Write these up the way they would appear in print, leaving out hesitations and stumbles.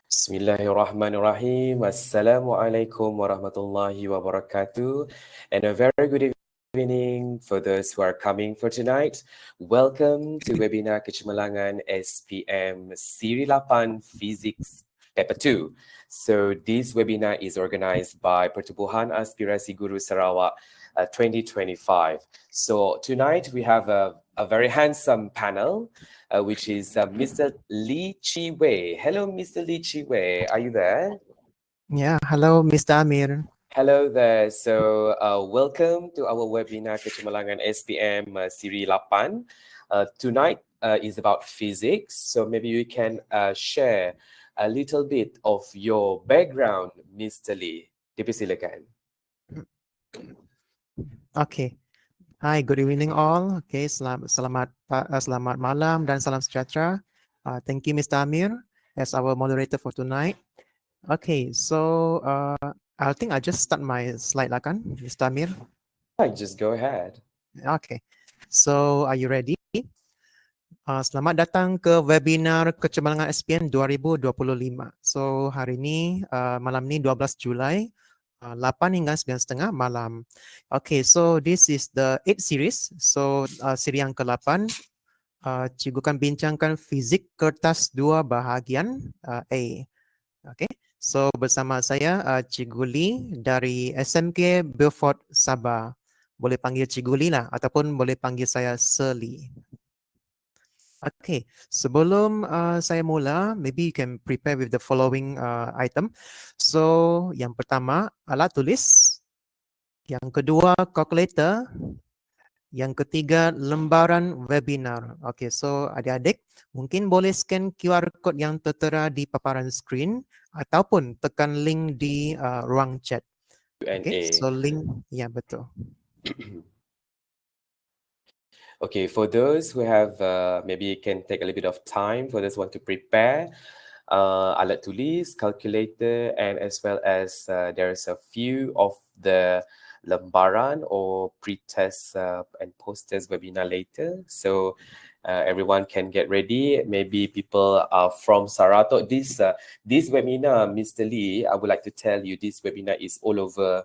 Bismillahirrahmanirrahim. Assalamualaikum warahmatullahi wabarakatuh. And a very good evening for those who are coming for tonight. Welcome to webinar Kecemerlangan SPM Siri 8 Physics Paper 2. So this webinar is organized by Pertubuhan Aspirasi Guru Sarawak 2025. So tonight we have a very handsome panel, which is Mr. Lee Chi Wei. Hello, Mr. Lee Chi Wei. Are you there? Yeah, hello, Mr. Amir. Hello there. So welcome to our webinar Kecemerlangan SPM Siri 8. Tonight is about physics. So maybe you can share a little bit of your background, Mr. Lee. Dipersilakan. Okay. Hi, good evening all. Okay, selamat malam dan salam sejahtera. Thank you, Mr. Amir, as our moderator for tonight. Okay, so I think I just start my slide lah kan, Mr. Amir. Right, just go ahead. Okay, so are you ready? Selamat datang ke webinar Kecemerlangan SPM 2025. So hari ini, malam ni 12 Julai, 8 hingga 9.30 malam. Okay, so this is the 8 series. So siri yang ke-8, cikgu akan bincangkan fizik kertas 2 bahagian A. Okay, so bersama saya Cikgu Lee dari SMK Beaufort Sabah. Boleh panggil Cikgu Lee lah ataupun boleh panggil saya Sir Lee. Okay, sebelum saya mula, maybe you can prepare with the following item. So, yang pertama, alat tulis. Yang kedua, calculator. Yang ketiga, lembaran webinar. Okay, so adik-adik, mungkin boleh scan QR code yang tertera di paparan screen ataupun tekan link di ruang chat. Okay, so link, ya betul. Okay, for those who have, maybe you can take a little bit of time for those who want to prepare alat tulis, calculator, and as well as there's a few of the lembaran or pre-test and post-test webinar later. So everyone can get ready. Maybe people are from Saratok. This webinar, Mr. Lee, I would like to tell you this webinar is all over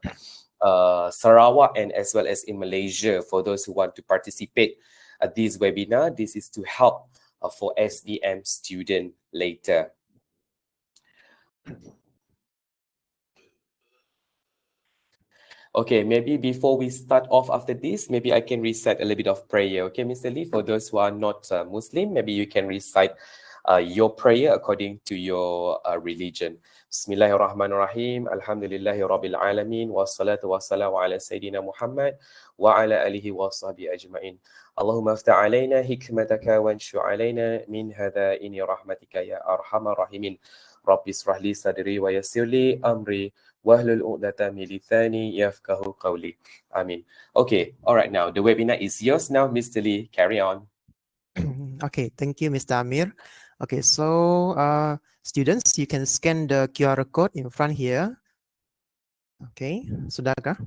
Sarawak and as well as in Malaysia. For those who want to participate at this webinar, this is to help for SPM student later. Okay, maybe before we start off after this, maybe I can recite a little bit of prayer. Okay, Mr. Lee, for those who are not Muslim, maybe you can recite your prayer according to your religion. Bismillahirrahmanirrahim. Alhamdulillahi Rabbil Alamin. Wassalatu wassalamu ala Sayyidina Muhammad wa ala alihi wa sahbihi ajma'in. Allahumma aftah alayna hikmataka wa anshu alayna min hadhaini rahmatika ya arhamar rahimin. Rabbi israh li sadri wa yassir li amri wahlul 'uqdatam min lisani yafqahu qawli. Amin. Okay, all right, now the webinar is yours now, Mr. Lee. Carry on. Okay, thank you, Mr. Amir. Okay, so students, you can scan the QR code in front here. Okay, sudahkah?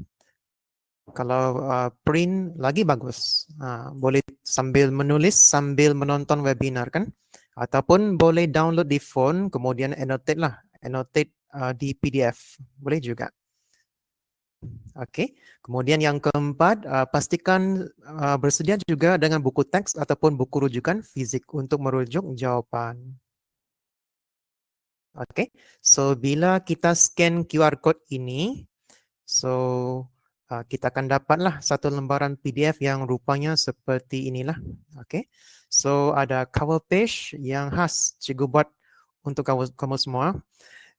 Kalau print lagi bagus, boleh sambil menulis, sambil menonton webinar kan? Ataupun boleh download di phone, kemudian annotate lah, annotate di PDF, boleh juga. Oke, kemudian yang keempat, pastikan bersedia juga dengan buku teks ataupun buku rujukan fisik untuk merujuk jawapan. Oke, so bila kita scan QR code ini, so kita akan dapatlah satu lembaran PDF yang rupanya seperti inilah. Oke, so ada cover page yang khas cikgu buat untuk kamu semua.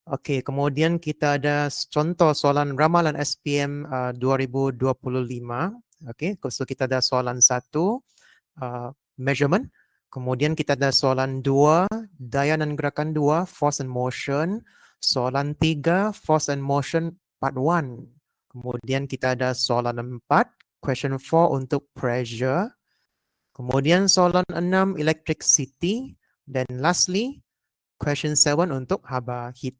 Oke, kemudian kita ada contoh soalan ramalan SPM 2025. Oke, so kita ada soalan 1, measurement. Kemudian kita ada soalan 2, daya dan gerakan 2, force and motion. Soalan 3, force and motion part 1. Kemudian kita ada soalan 4, question 4 untuk pressure. Kemudian soalan 6, electricity. Dan lastly, question 7 untuk haba heat.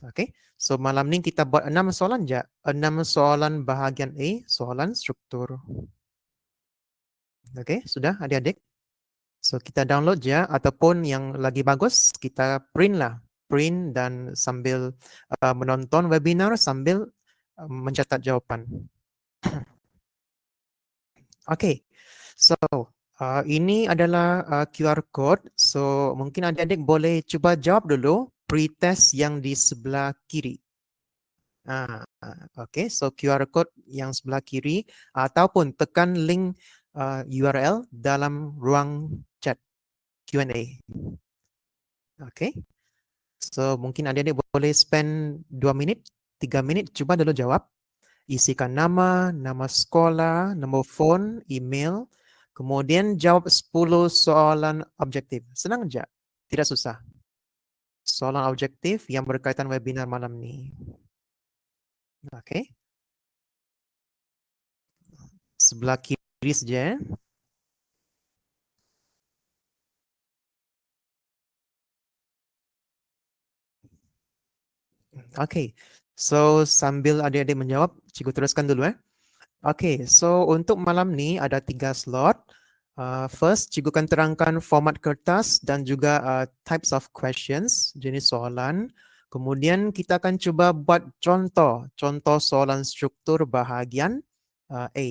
Oke, so malam ni kita buat 6 soalan je. 6 soalan bahagian A, soalan struktur. Oke, sudah adik-adik? So kita download je ataupun yang lagi bagus kita print lah print dan sambil menonton webinar sambil mencatat jawapan. Okay, so ini adalah QR code. So mungkin adik-adik boleh cuba jawab dulu pretest yang di sebelah kiri. Okay, so QR code yang sebelah kiri ataupun tekan link URL dalam ruang chat Q&A. Okay, so mungkin adik-adik boleh spend 2 minit, 3 minit, cuba dulu jawab. Isikan nama, nama sekolah, nombor phone, email, kemudian jawab 10 soalan objektif. Senang aja, tidak susah. Soalan objektif yang berkaitan webinar malam ini. Oke. Sebelah kiri saja. Oke. So sambil adik-adik menjawab, cikgu teruskan dulu. Oke, so untuk malam ni ada 3 slot. First, cikgu akan terangkan format kertas dan juga types of questions, jenis soalan. Kemudian kita akan cuba buat contoh soalan struktur bahagian A.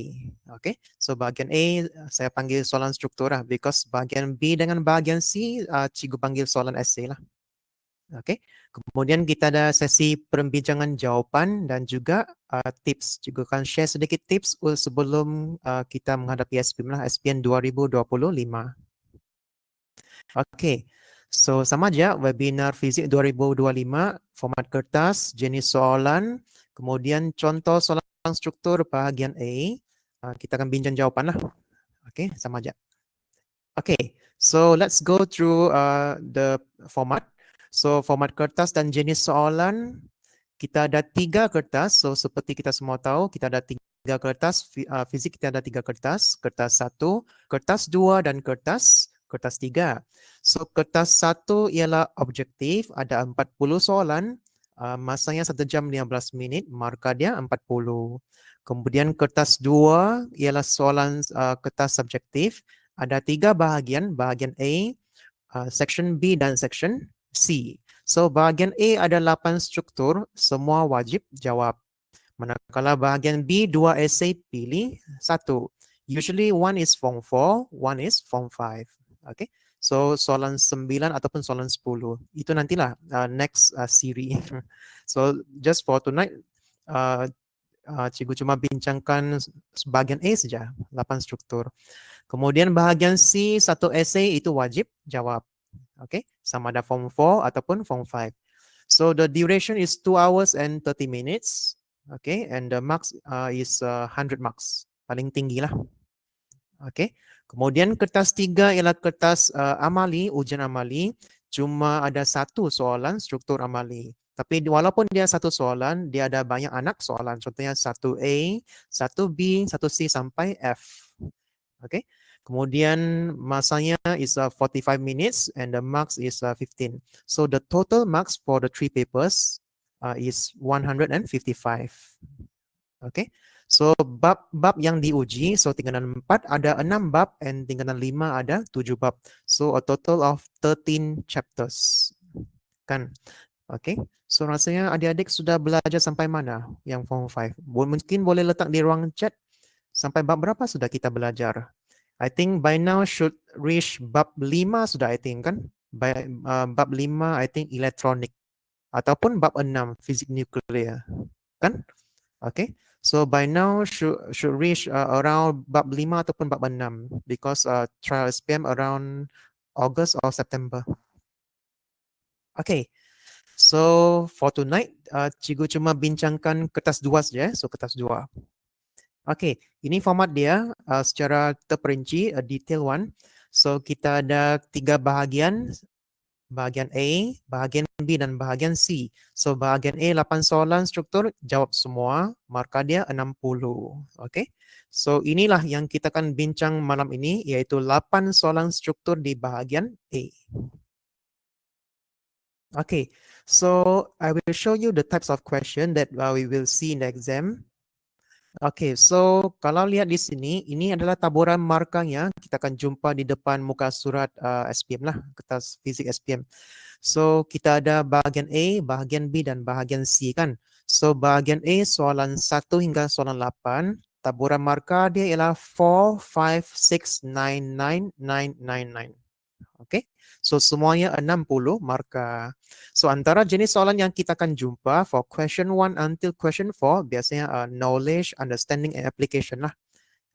Okay, so bahagian A saya panggil soalan struktur lah, because bahagian B dengan bahagian C cikgu panggil soalan essay lah. Okay. Kemudian kita ada sesi perbincangan jawapan dan juga tips. Juga akan share sedikit tips sebelum kita menghadapi SPM lah, SPM 2025. Okay. So sama aja webinar fizik 2025, format kertas, jenis soalan, kemudian contoh soalan struktur bahagian A. Kita akan bincang jawapan lah. Okay, sama aja. Okay, so let's go through the format. So format kertas dan jenis soalan, kita ada 3 kertas. So seperti kita semua tahu, kita ada 3 kertas. Fizik kita ada 3 kertas. Kertas 1, kertas 2 dan kertas 3. So kertas 1 ialah objektif, ada 40 soalan. Masanya 1 jam 15 minit, markah dia 40. Kemudian kertas 2 ialah soalan kertas subjektif. Ada 3 bahagian, bahagian A, section B dan section C. So bahagian A ada 8 struktur, semua wajib jawab. Manakala bahagian B 2 essay, pilih 1. Usually one is form 4, one is form 5. Okay. So soalan 9 ataupun soalan 10. Itu nantilah next series. So just for tonight, cikgu cuma bincangkan bahagian A saja, 8 struktur. Kemudian bahagian C, 1 essay itu wajib jawab. Okay, sama ada form 4 ataupun form 5. So the duration is 2 hours and 30 minutes. Okay, and the marks is 100 marks. Paling tinggi lah. Okay, kemudian kertas 3 ialah kertas amali, ujian amali. Cuma ada 1 soalan struktur amali. Tapi walaupun dia 1 soalan, dia ada banyak anak soalan. Contohnya 1A, 1B, 1C sampai F. Okay. Kemudian masanya is 45 minutes and the marks is 15. So the total marks for the 3 papers is 155. Okay. So bab yang diuji, so tingkatan 4 ada 6 bab and tingkatan 5 ada 7 bab. So a total of 13 chapters. Kan? Okay. So rasanya adik-adik sudah belajar sampai mana yang form 5? Mungkin boleh letak di ruang chat sampai bab berapa sudah kita belajar. I think by now should reach bab 5 sudah, I think kan. By, bab 5 I think elektronik. Ataupun bab 6 fizik nuklear. Kan? Okay. So by now should reach around bab 5 ataupun bab 6. Because trial SPM around August or September. Okay. So for tonight, cikgu cuma bincangkan kertas 2 saja. So kertas 2. Okay, ini format dia secara terperinci, detail one. So kita ada 3 bahagian, bahagian A, bahagian B dan bahagian C. So bahagian A 8 soalan struktur, jawab semua, markah dia 60. Okay, so inilah yang kita akan bincang malam ini, yaitu 8 soalan struktur di bahagian A. Okay, so I will show you the types of question that we will see in the exam. Okay, so kalau lihat di sini, ini adalah taburan markanya. Kita akan jumpa di depan muka surat SPM lah, kertas fizik SPM. So, kita ada bahagian A, bahagian B, dan bahagian C kan. So, bahagian A soalan 1 hingga soalan 8. Taburan markah dia ialah 4, 5, 6, 9, 9, 9, 9, 9. Okay, so semuanya 60 markah. So antara jenis soalan yang kita akan jumpa for question 1 until question 4 biasanya knowledge, understanding, and application lah.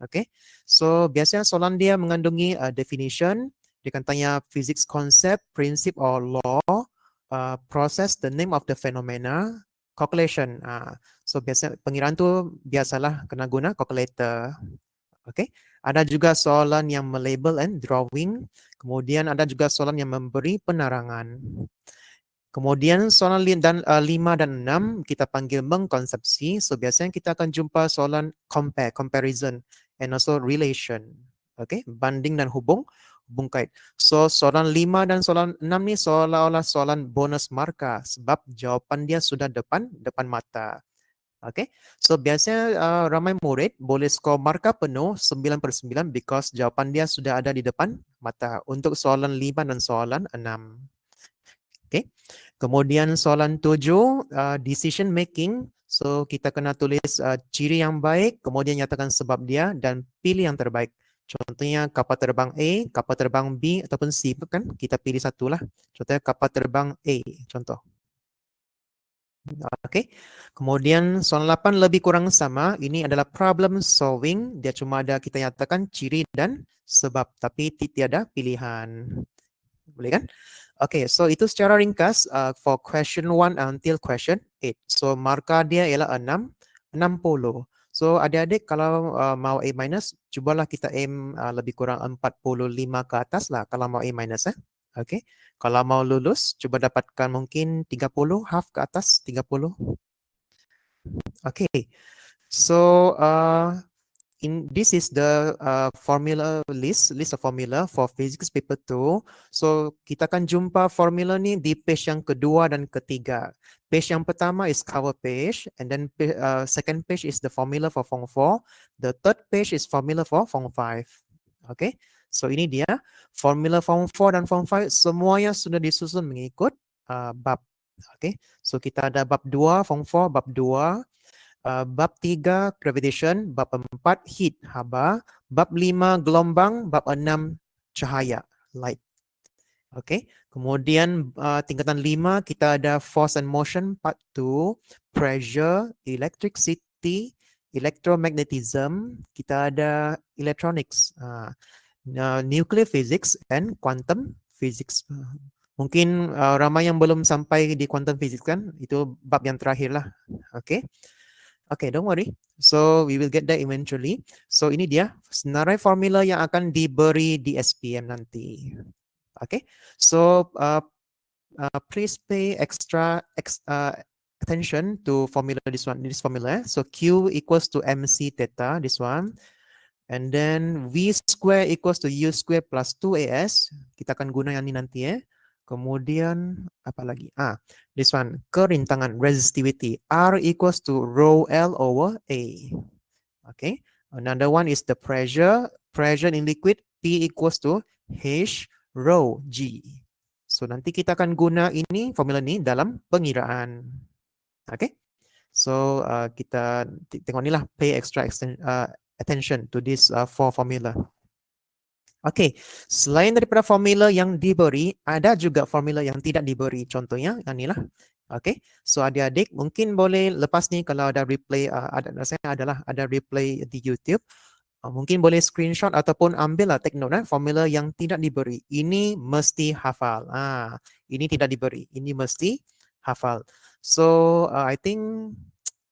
Okay, so biasanya soalan dia mengandungi definition, dia akan tanya physics concept, principle or law, process, the name of the phenomena, calculation. So biasa pengiraan tu biasalah kena guna calculator. Okay, ada juga soalan yang melabel and drawing. Kemudian ada juga soalan yang memberi penerangan. Kemudian soalan 5 dan 6 kita panggil mengkonsepsi. So biasanya kita akan jumpa soalan compare, comparison, and also relation. Okay, banding dan hubung kait. So soalan 5 dan soalan 6 ni seolah-olah soalan bonus markah sebab jawapan dia sudah depan mata. Okay, so biasanya ramai murid boleh skor markah penuh 9/9 because jawapan dia sudah ada di depan mata untuk soalan 5 dan soalan 6. Okay, kemudian soalan 7, decision making. So kita kena tulis ciri yang baik, kemudian nyatakan sebab dia dan pilih yang terbaik. Contohnya kapal terbang A, kapal terbang B ataupun C kan kita pilih satu lah. Contohnya kapal terbang A, contoh. Okey. Kemudian soalan 8 lebih kurang sama. Ini adalah problem solving. Dia cuma ada kita nyatakan ciri dan sebab tapi tiada pilihan. Boleh kan? Okay, so itu secara ringkas for question 1 until question 8. So markah dia ialah 6, 60. So adik-adik kalau mau A minus, cubalah kita aim lebih kurang 45 ke atas lah kalau mau A minus. Okay. Kalau mau lulus, cuba dapatkan mungkin 30, half ke atas, 30. Okay. So this is the formula list of formula for physics paper 2. So kita akan jumpa formula ni di page yang kedua dan ketiga. Page yang pertama is cover page, and then second page is the formula for Form 4. The third page is formula for Form 5. Okay, so ini dia formula Form 4 dan Form 5 semuanya sudah disusun mengikut bab. Okay, so kita ada bab 2 Form 4, bab 2. Bab 3 gravitation, bab 4 heat haba, bab 5 gelombang, bab 6 cahaya light. Okay. Kemudian tingkatan 5 kita ada force and motion part 2, pressure, electricity, electromagnetism, kita ada electronics, nuclear physics and quantum physics. Mungkin ramai yang belum sampai di quantum physics kan, itu bab yang terakhir lah. Okay. Okay, don't worry. So we will get there eventually. So ini dia senarai formula yang akan diberi di SPM nanti. Okay, so please pay extra attention to formula this formula. So Q equals to MC theta, this one. And then V square equals to U square plus 2AS. Kita akan guna yang ini nanti ya. Kemudian apa lagi? This one, kerintangan, resistivity. R equals to rho L over A. Okay. Another one is the pressure. Pressure in liquid, P equals to H rho G. So nanti kita akan guna ini, formula ini dalam pengiraan. Okay. So kita tengok ni lah, pay extra attention to this 4 formula. Okey, selain daripada formula yang diberi, ada juga formula yang tidak diberi. Contohnya yang inilah. Okey, so adik-adik mungkin boleh lepas ni kalau ada replay, ada replay di YouTube, mungkin boleh screenshot ataupun ambil lah take note formula yang tidak diberi. Ini mesti hafal. Ini tidak diberi. Ini mesti hafal. So I think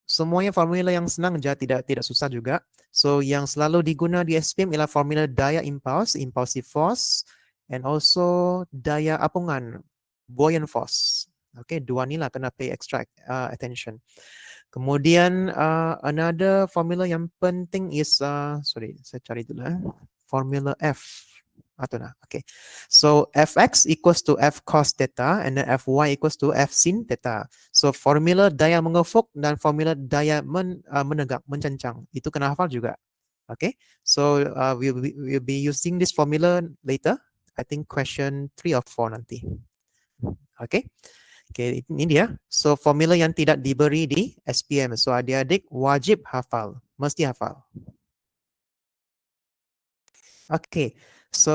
semuanya formula yang senang saja, tidak susah juga. So yang selalu diguna di SPM ialah formula daya impuls, impulsive force, and also daya apungan, buoyant force. Okay, dua ni lah kena pay extra attention. Kemudian another formula yang penting is, sorry, saya cari dulu. Formula F. atau nah. Okay. So Fx equals to F cos theta and then Fy equals to F sin theta. So formula daya mengefuk dan formula daya menegak, mencencang. Itu kena hafal juga. Okay. So we'll be using this formula later. I think question 3 or 4 nanti. Okay. Okay, ini dia. So formula yang tidak diberi di SPM. So adik-adik wajib hafal, mesti hafal. Okay, so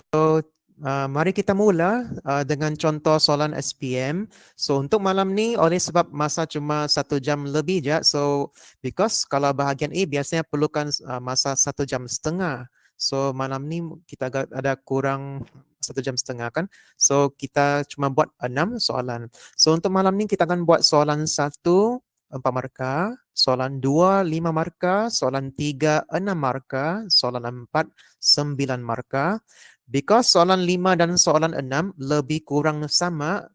mari kita mula dengan contoh soalan SPM. So untuk malam ni oleh sebab masa cuma 1 jam lebih je. So because kalau bahagian A biasanya perlukan masa 1 jam setengah. So malam ni kita ada kurang 1 jam setengah kan. So kita cuma buat 6 soalan. So untuk malam ni kita akan buat soalan 1 4 markah, soalan 2 5 markah, soalan 3 6 markah, soalan 4 9 markah. Because soalan 5 dan soalan 6 lebih kurang sama,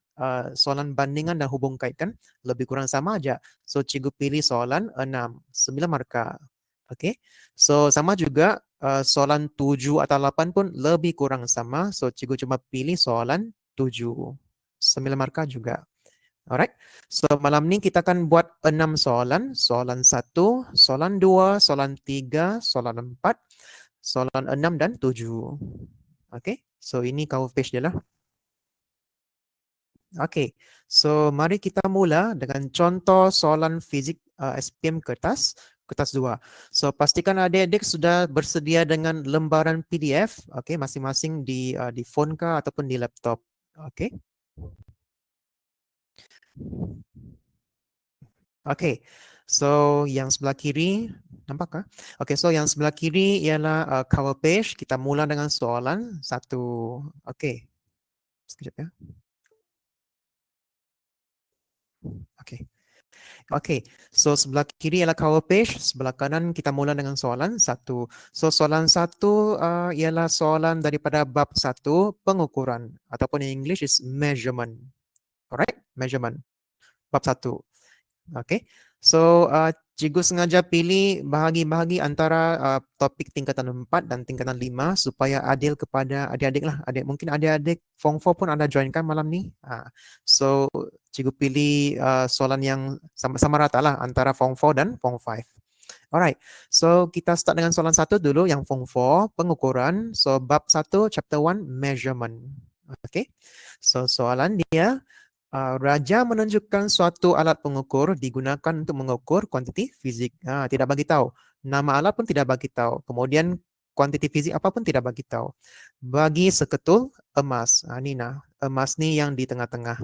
soalan bandingan dan hubung kaitkan lebih kurang sama aja. So cikgu pilih soalan 6 9 markah. Okay. So sama juga soalan 7 atau 8 pun lebih kurang sama. So cikgu cuma pilih soalan 7 9 markah juga. Alright. So malam ni kita akan buat 6 soalan. Soalan 1, soalan 2, soalan 3, soalan 4, soalan 6 dan 7. Okay. So ini cover page dia lah. Okay. So mari kita mula dengan contoh soalan fizik SPM kertas 2. So pastikan adik-adik sudah bersedia dengan lembaran PDF, okay, masing-masing di phone kah ataupun di laptop. Okay. Okay, so yang sebelah kiri, nampakkah? Okay, so yang sebelah kiri ialah cover page. Kita mula dengan soalan 1. Okay, sekejap ya. Okay. Okay, so sebelah kiri ialah cover page, sebelah kanan kita mula dengan soalan 1. So soalan 1 ialah soalan daripada bab 1, pengukuran, ataupun in English is measurement. Alright, measurement. Bab 1. Okay, so cikgu sengaja pilih bahagi-bahagi antara topik tingkatan 4 dan tingkatan 5 supaya adil kepada adik-adik lah. Mungkin adik-adik Form 4 pun ada join kan malam ni. So cikgu pilih soalan yang sama-sama rata lah antara Form 4 dan Form 5. Alright, so kita start dengan soalan 1 dulu yang Form 4, pengukuran. So bab 1, chapter 1, measurement. Okay, so soalan dia, Raja menunjukkan suatu alat pengukur digunakan untuk mengukur kuantiti fizik. Tidak bagi tahu. Nama alat pun tidak bagi tahu. Kemudian kuantiti fizik apa pun tidak bagi tahu. Bagi seketul emas. Ini nah, emas ni yang di tengah-tengah.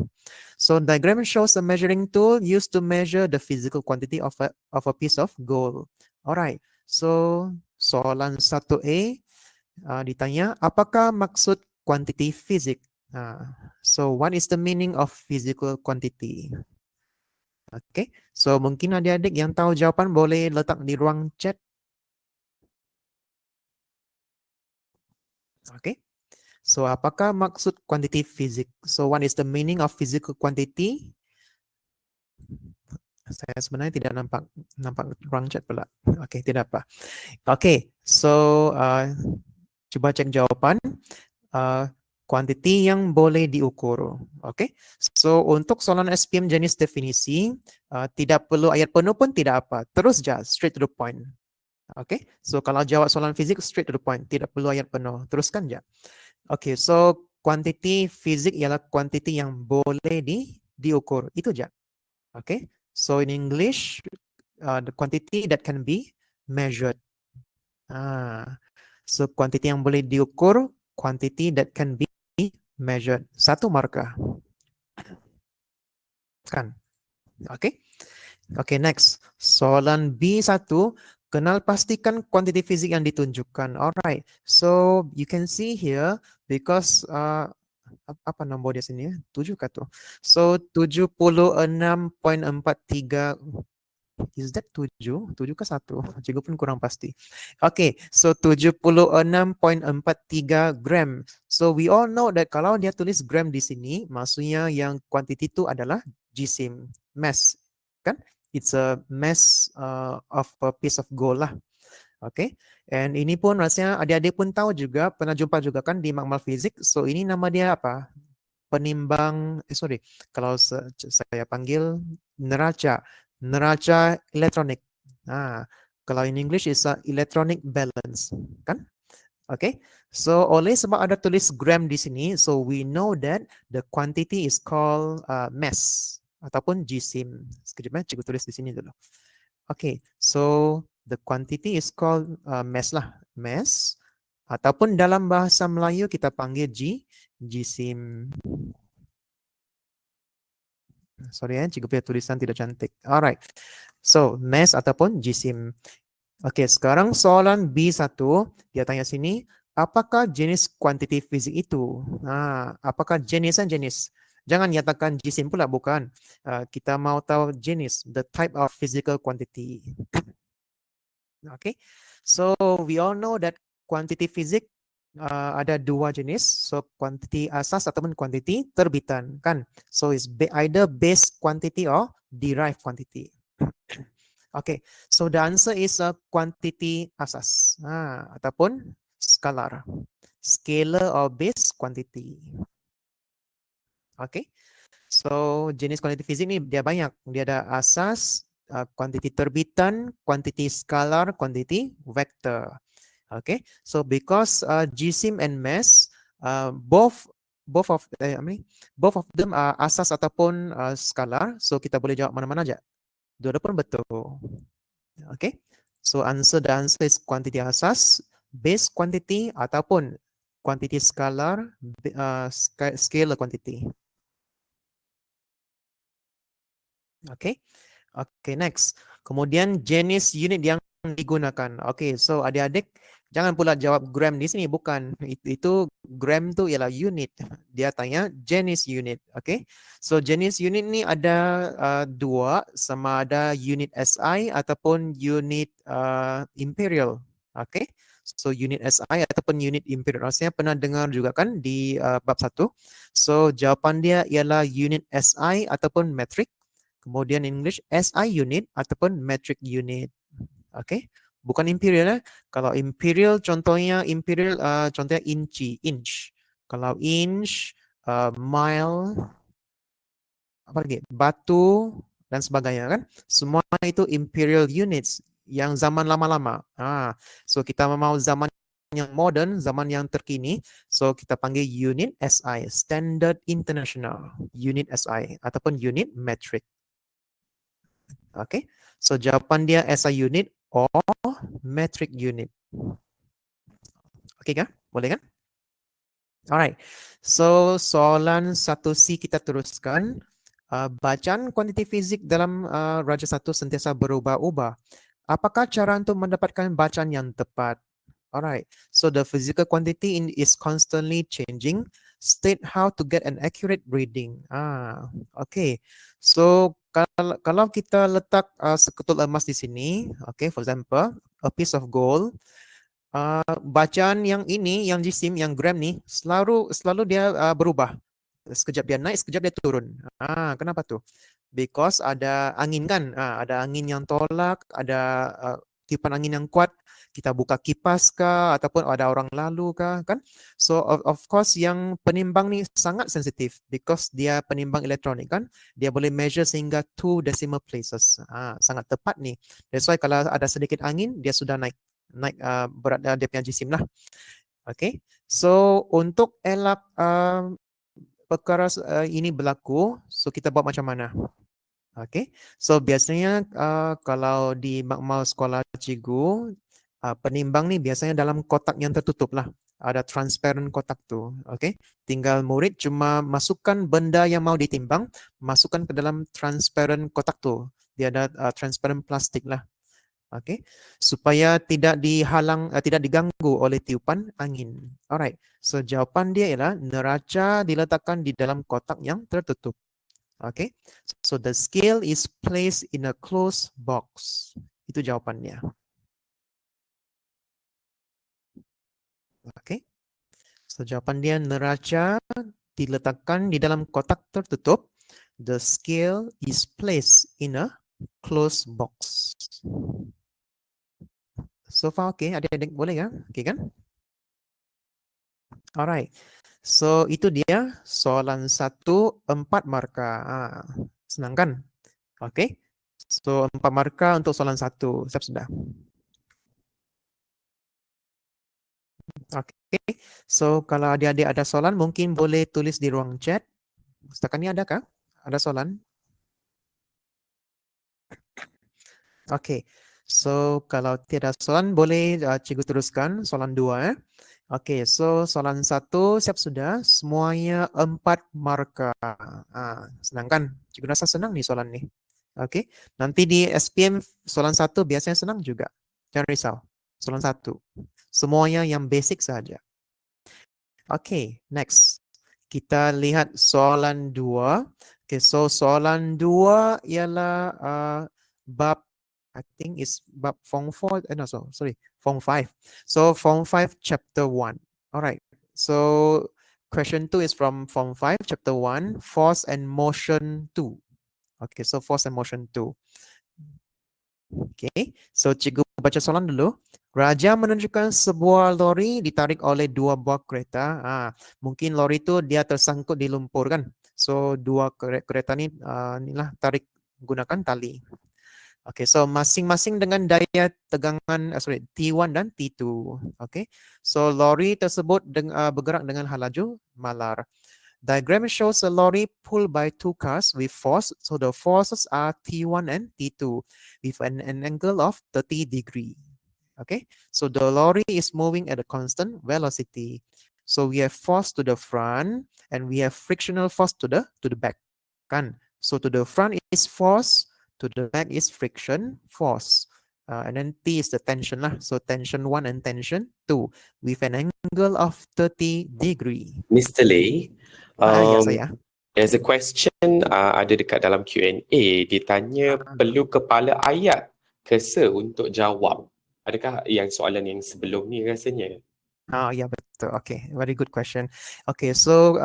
So diagram shows a measuring tool used to measure the physical quantity of a piece of gold. Alright. So soalan 1A ditanya, apakah maksud kuantiti fizik? So what is the meaning of physical quantity? Okay, so mungkin adik-adik yang tahu jawapan boleh letak di ruang chat. Okay, so apakah maksud kuantiti fizik? So what is the meaning of physical quantity? Saya sebenarnya tidak nampak ruang chat pula. Okay, tidak apa. Okay, so coba cek jawapan. Kuantiti yang boleh diukur. Okay. So untuk soalan SPM jenis definisi, tidak perlu ayat penuh pun tidak apa. Terus je, straight to the point. Okay. So kalau jawab soalan fizik, straight to the point. Tidak perlu ayat penuh. Teruskan je. Okay. So kuantiti fizik ialah kuantiti yang boleh diukur. Itu je. Okay. So in English, the quantity that can be measured. So kuantiti yang boleh diukur, quantity that can be measured. 1 markah. Kan? Okay. Okay, next. Soalan B1, kenal pastikan kuantiti fizik yang ditunjukkan. Alright. So you can see here because apa nombor dia sini ya? 7 kah tu? So 76.43. Is that 7? 7 ke 1? Cikgu pun kurang pasti. Okay, so 76.43 gram. So we all know that kalau dia tulis gram di sini, maksudnya yang kuantiti itu adalah jisim, mass, kan? It's a mass of a piece of gold lah. Okay, And ini pun rasanya adik-adik pun tahu juga, pernah jumpa juga kan di makmal fizik. So ini nama dia apa? Penimbang, kalau saya panggil neraca, neraca elektronik. Nah, kalau in English is electronic balance, kan? Okay, so oleh sebab ada tulis gram di sini, so we know that the quantity is called mass ataupun jisim. Sekejap ya, cikgu tulis di sini dulu. Okay, so the quantity is called mass lah, mass. Ataupun dalam bahasa Melayu kita panggil jisim. Sorry ya, cikgu punya tulisan tidak cantik. Alright, so mass ataupun jisim. Oke, sekarang soalan B1, dia tanya sini, apakah jenis kuantiti fisik itu? Nah, apakah jenisnya jenis? Jangan nyatakan jisim pula, bukan. Kita mau tahu jenis, the type of physical quantity. Oke, so we all know that quantity fisik ada dua jenis, so quantity asas ataupun quantity terbitan, kan? So it's either base quantity or derived quantity. Okay, so the answer is a quantity asas ataupun scalar, scalar or base quantity. Okay, so jenis kuantiti fisik ni dia banyak. Dia ada asas, kuantiti terbitan, kuantiti scalar, kuantiti vektor. Okay, so because jisim and mass both of them are asas ataupun scalar, so kita boleh jawab mana-mana aja. Dua pun betul. Okay, so the answer is quantity asas, base quantity ataupun quantity scalar, scalar quantity. Okay, okay, next. Kemudian jenis unit yang digunakan. Okay, so adik-adik jangan pula jawab gram di sini, bukan. Itu gram tu ialah unit. Dia tanya jenis unit. Okay, so jenis unit ni ada dua, sama ada unit SI ataupun unit imperial. Okay, so unit SI ataupun unit imperial. Rasanya pernah dengar juga kan di bab 1. So jawapan dia ialah unit SI ataupun metric. Kemudian English SI unit ataupun metric unit. Okay, bukan imperial. Kalau imperial contohnya contohnya inch. Kalau inch, mile, apa lagi? Batu dan sebagainya kan. Semua itu imperial units yang zaman lama-lama. So kita mau zaman yang modern, zaman yang terkini, so kita panggil unit SI, Standard International Unit SI ataupun unit metric. Okay, so jawapan dia SI unit or metric unit. Okay kan? Boleh kan? Alright, so soalan 1C kita teruskan. Bacaan kuantiti fisik dalam Raja 1 sentiasa berubah-ubah. Apakah cara untuk mendapatkan bacaan yang tepat? Alright, so the physical quantity is constantly changing. State how to get an accurate reading. Okay. So kalau kita letak seketul emas di sini, okay, for example, a piece of gold, bacaan yang ini, yang jisim, yang gram ni, selalu dia berubah. Sekejap dia naik, sekejap dia turun. Kenapa tu? Because ada angin kan, ada angin yang tolak, ada tiupan angin yang kuat, kita buka kipas kah, ataupun ada orang lalu kah, kan? So of course yang penimbang ni sangat sensitif because dia penimbang elektronik kan, dia boleh measure sehingga 2 decimal places. Sangat tepat ni. That's why kalau ada sedikit angin, dia sudah naik berat dia punya jisim lah. Okay, so untuk elak perkara ini berlaku, so kita buat macam mana? Okay, so biasanya kalau di makmal sekolah cikgu, penimbang ni biasanya dalam kotak yang tertutup lah. Ada transparent kotak tu. Okay, tinggal murid cuma masukkan benda yang mau ditimbang, masukkan ke dalam transparent kotak tu. Dia ada transparent plastik lah. Okay, supaya tidak dihalang, tidak diganggu oleh tiupan angin. Alright, so jawapan dia ialah neraca diletakkan di dalam kotak yang tertutup. Okay, so the scale is placed in a closed box. Itu jawapannya. Okay, so jawapan dia neraca diletakkan di dalam kotak tertutup. The scale is placed in a closed box. So far okay, adik-adik boleh kan? Okay kan? Alright. So itu dia soalan 1 4 markah. Senang kan? Okay. So 4 markah untuk soalan 1. Siap sudah? Okay. So kalau adik-adik ada soalan mungkin boleh tulis di ruang chat. Setakat ni adakah? Ada soalan? Okay. So kalau tiada soalan boleh cikgu teruskan soalan 2. Okay, so soalan 1 siap sudah. Semuanya 4 markah. Senang kan? Cikgu rasa senang nih soalan ni. Okay. Nanti di SPM soalan 1 biasanya senang juga. Jangan risau. Soalan 1. Semuanya yang basic saja. Okay, next. Kita lihat soalan 2. Okay, so soalan 2 ialah bab, I think is bab Form 4, no, sorry, Form 5. So Form 5 Chapter 1. Alright, so question 2 is from Form 5 Chapter 1, Force and Motion 2. Okay, so Force and Motion 2. Okay, so cikgu baca soalan dulu. Raja menunjukkan sebuah lori ditarik oleh 2 buah kereta. Mungkin lori itu dia tersangkut di lumpur kan. So 2 kereta ni inilah tarik gunakan tali. Okay, so masing-masing dengan daya tegangan T1 dan T2. Okay, so lori tersebut bergerak dengan halaju malar. Diagram shows a lorry pulled by 2 cars with force. So the forces are T1 and T2 with an angle of 30 degree. Okay, so the lorry is moving at a constant velocity. So we have force to the front and we have frictional force to the back. Kan? So to the front is force, to the back is friction force. And then T is the tension lah. So tension 1 and tension 2 with an angle of 30 degree. Mr. Lee, Ya saya. there's a question ada dekat dalam Q&A. Dia tanya perlu kepala ayat ke sir untuk jawab. Adakah yang soalan yang sebelum ni rasanya? Ya betul. Okay, very good question. Okay, so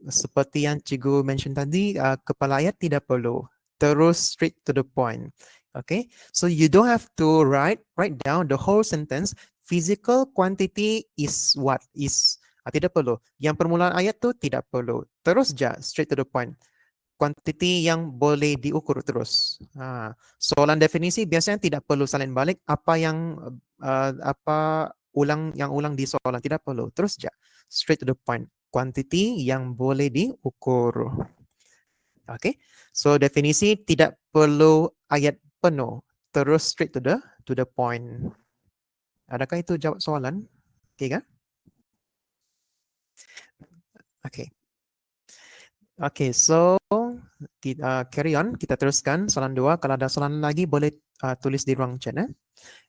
seperti yang cikgu mention tadi, kepala ayat tidak perlu. Terus straight to the point. Okay, so you don't have to write down the whole sentence. Physical quantity is what is. Tidak perlu. Yang permulaan ayat tu tidak perlu. Terus je straight to the point. Quantity yang boleh diukur terus. Soalan definisi biasanya tidak perlu salin balik apa yang ulang di soalan, tidak perlu. Terus je straight to the point. Quantity yang boleh diukur. Okay. So definisi tidak perlu ayat penuh. Terus straight to the point. Adakah itu jawab soalan? Okay kan? Okay. Okay, so kita carry on. Kita teruskan soalan 2. Kalau ada soalan lagi boleh tulis di ruang chat.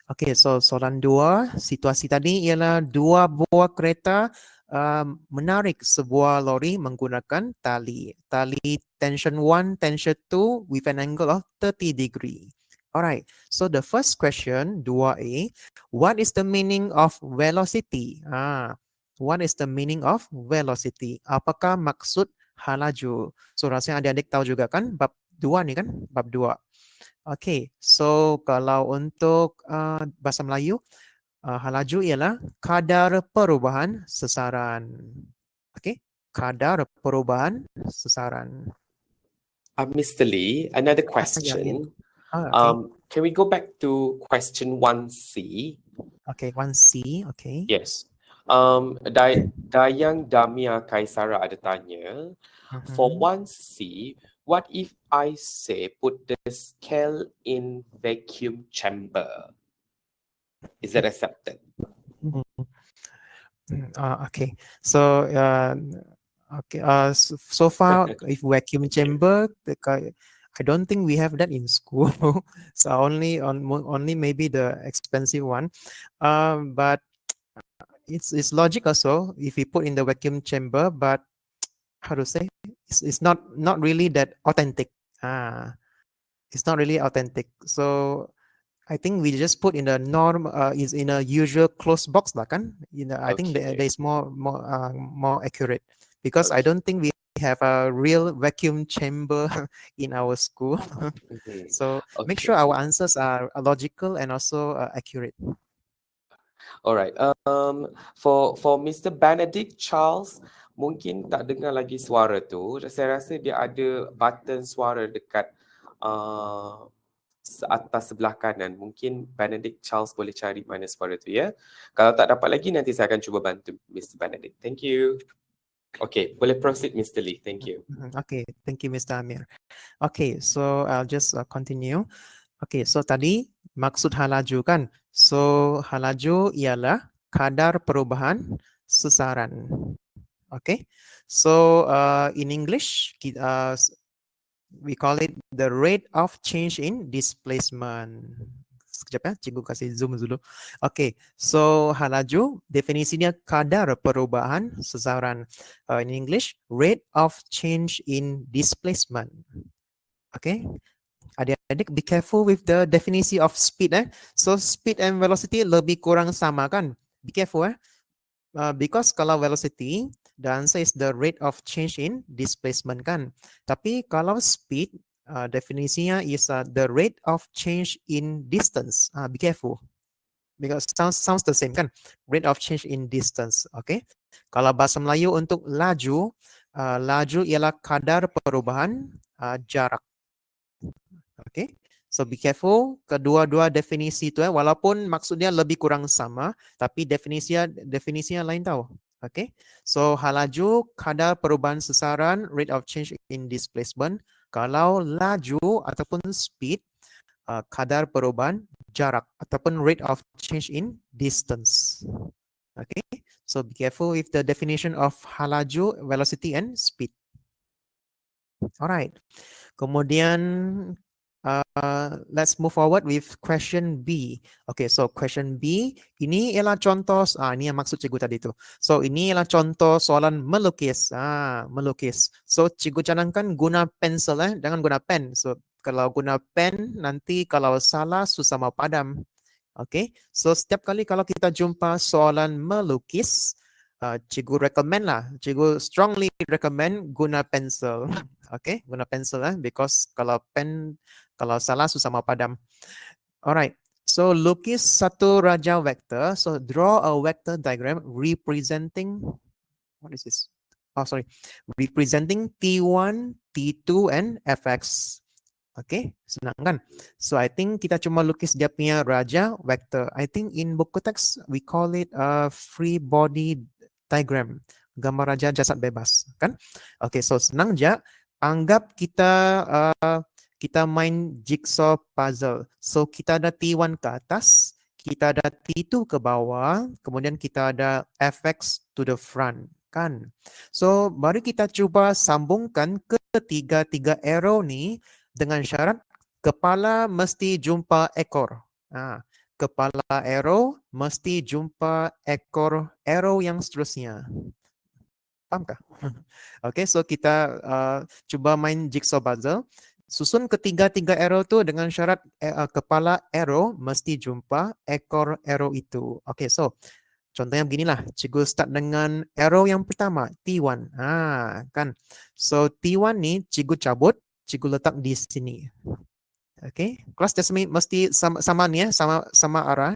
Okay, so soalan 2. Situasi tadi ialah 2 buah kereta menarik sebuah lori menggunakan tali. Tali tension 1, tension 2 with an angle of 30 degree. Alright, so the first question, 2A. What is the meaning of velocity? What is the meaning of velocity? Apakah maksud halaju? So rasanya adik-adik tahu juga kan bab 2 ni kan, bab 2. Okay, so kalau untuk bahasa Melayu, halaju ialah kadar perubahan sesaran. Okay, kadar perubahan sesaran. Mr. Lee, another question. Okay. Can we go back to question 1C? Okay, 1C, okay. Yes. Dayang Damia Kaisara ada tanya, for 1C, what if I say put the scale in vacuum chamber? Is that accepted? Okay. So so far if vacuum chamber, I don't think we have that in school. So only maybe the expensive one. But it's logic also if we put in the vacuum chamber, but how to say, it's not really that authentic. It's not really authentic. So I think we just put in the norm is in a usual closed box lah kan. I think there is more accurate, because I don't think we have a real vacuum chamber in our school. So make sure our answers are logical and also accurate. Alright. For Mr. Benedict Charles, mungkin tak dengar lagi suara tu. Saya rasa dia ada button suara dekat uh, atas sebelah kanan. Mungkin Benedict Charles boleh cari mana suara tu ya. Kalau tak dapat lagi, nanti saya akan cuba bantu Mr. Benedict. Thank you. Okay, boleh proceed Mr. Lee. Thank you. Okay, thank you, Mr. Amir. Okay, so I'll just continue. Okay, so tadi maksud halaju kan? So halaju ialah kadar perubahan sesaran. Okay, so in English we call it the rate of change in displacement. Sekejap ya, cikgu kasih zoom dulu. Okay, so halaju definisinya kadar perubahan sesaran. In English, rate of change in displacement. Okay, adik-adik be careful with the definisi of speed. So speed and velocity lebih kurang sama kan? Be careful because kalau velocity, the answer is the rate of change in displacement kan. Tapi kalau speed, definisinya is the rate of change in distance. Be careful because sounds the same kan. Rate of change in distance. Okay. Kalau bahasa Melayu untuk laju, laju ialah kadar perubahan jarak. Okay. So be careful, kedua-dua definisi itu walaupun maksudnya lebih kurang sama, tapi definisinya lain tahu. Okay. So halaju kadar perubahan sesaran, rate of change in displacement. Kalau laju ataupun speed, kadar perubahan jarak ataupun rate of change in distance. Okay. So be careful with the definition of halaju, velocity and speed. Alright. Kemudian let's move forward with question B. Okay, so question B ini ialah contoh, ini yang maksud cikgu tadi tu. So ini ialah contoh soalan melukis. Melukis. So cikgu canangkan guna pensel, jangan guna pen. So kalau guna pen nanti kalau salah susah mau padam. Okay, so setiap kali kalau kita jumpa soalan melukis, cikgu recommend lah, cikgu strongly recommend guna pensel. Okay, guna pensel because kalau pen, kalau salah susah mau padam. Alright, so lukis satu raja vektor. So draw a vector diagram representing, what is this? Oh sorry, representing T1, T2 and Fx. Okay, senang kan? So I think kita cuma lukis dia punya raja vector. I think in buku teks we call it a free body diagram. Gambar raja jasad bebas, kan? Okay, so senang je. Anggap kita main jigsaw puzzle. So kita ada T1 ke atas, kita ada T2 ke bawah, kemudian kita ada Fx to the front, kan? So mari kita cuba sambungkan ketiga-tiga arrow ni dengan syarat kepala mesti jumpa ekor. Kepala arrow mesti jumpa ekor arrow yang seterusnya. Faham kah? Okay, so kita cuba main jigsaw puzzle. Susun ketiga-tiga arrow tu dengan syarat kepala arrow mesti jumpa ekor arrow itu. Okay, so contohnya beginilah. Cikgu start dengan arrow yang pertama, T1. Kan. So T1 ni cikgu cabut, cikgu letak di sini. Okay, kelas Jasmine mesti sama ni sama arah.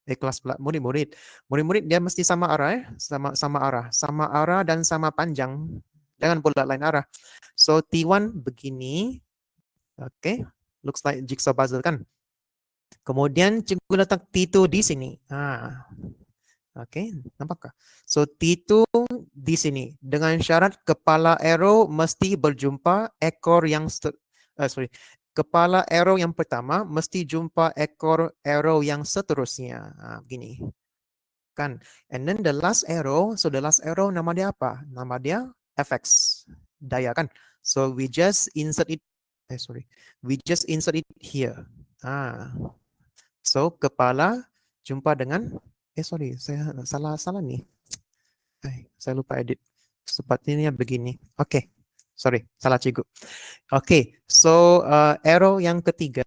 Kelas pula murid-murid dia mesti sama arah, sama arah dan sama panjang. Jangan pula lain arah. So T1 begini. Okay, looks like jigsaw puzzle kan. Kemudian cikgu letak T2 di sini. Okay, nampakkah? So T2 di sini dengan syarat kepala arrow mesti berjumpa ekor yang kepala arrow yang pertama mesti jumpa ekor arrow yang seterusnya. Begini. Kan? And then the last arrow, so the last arrow nama dia apa? Nama dia fx, daya kan? So we just insert it, we just insert it here. So kepala jumpa dengan, saya salah nih. Saya lupa edit. Sepertinya begini. Okay, sorry, salah cikgu. Okay, so arrow yang ketiga.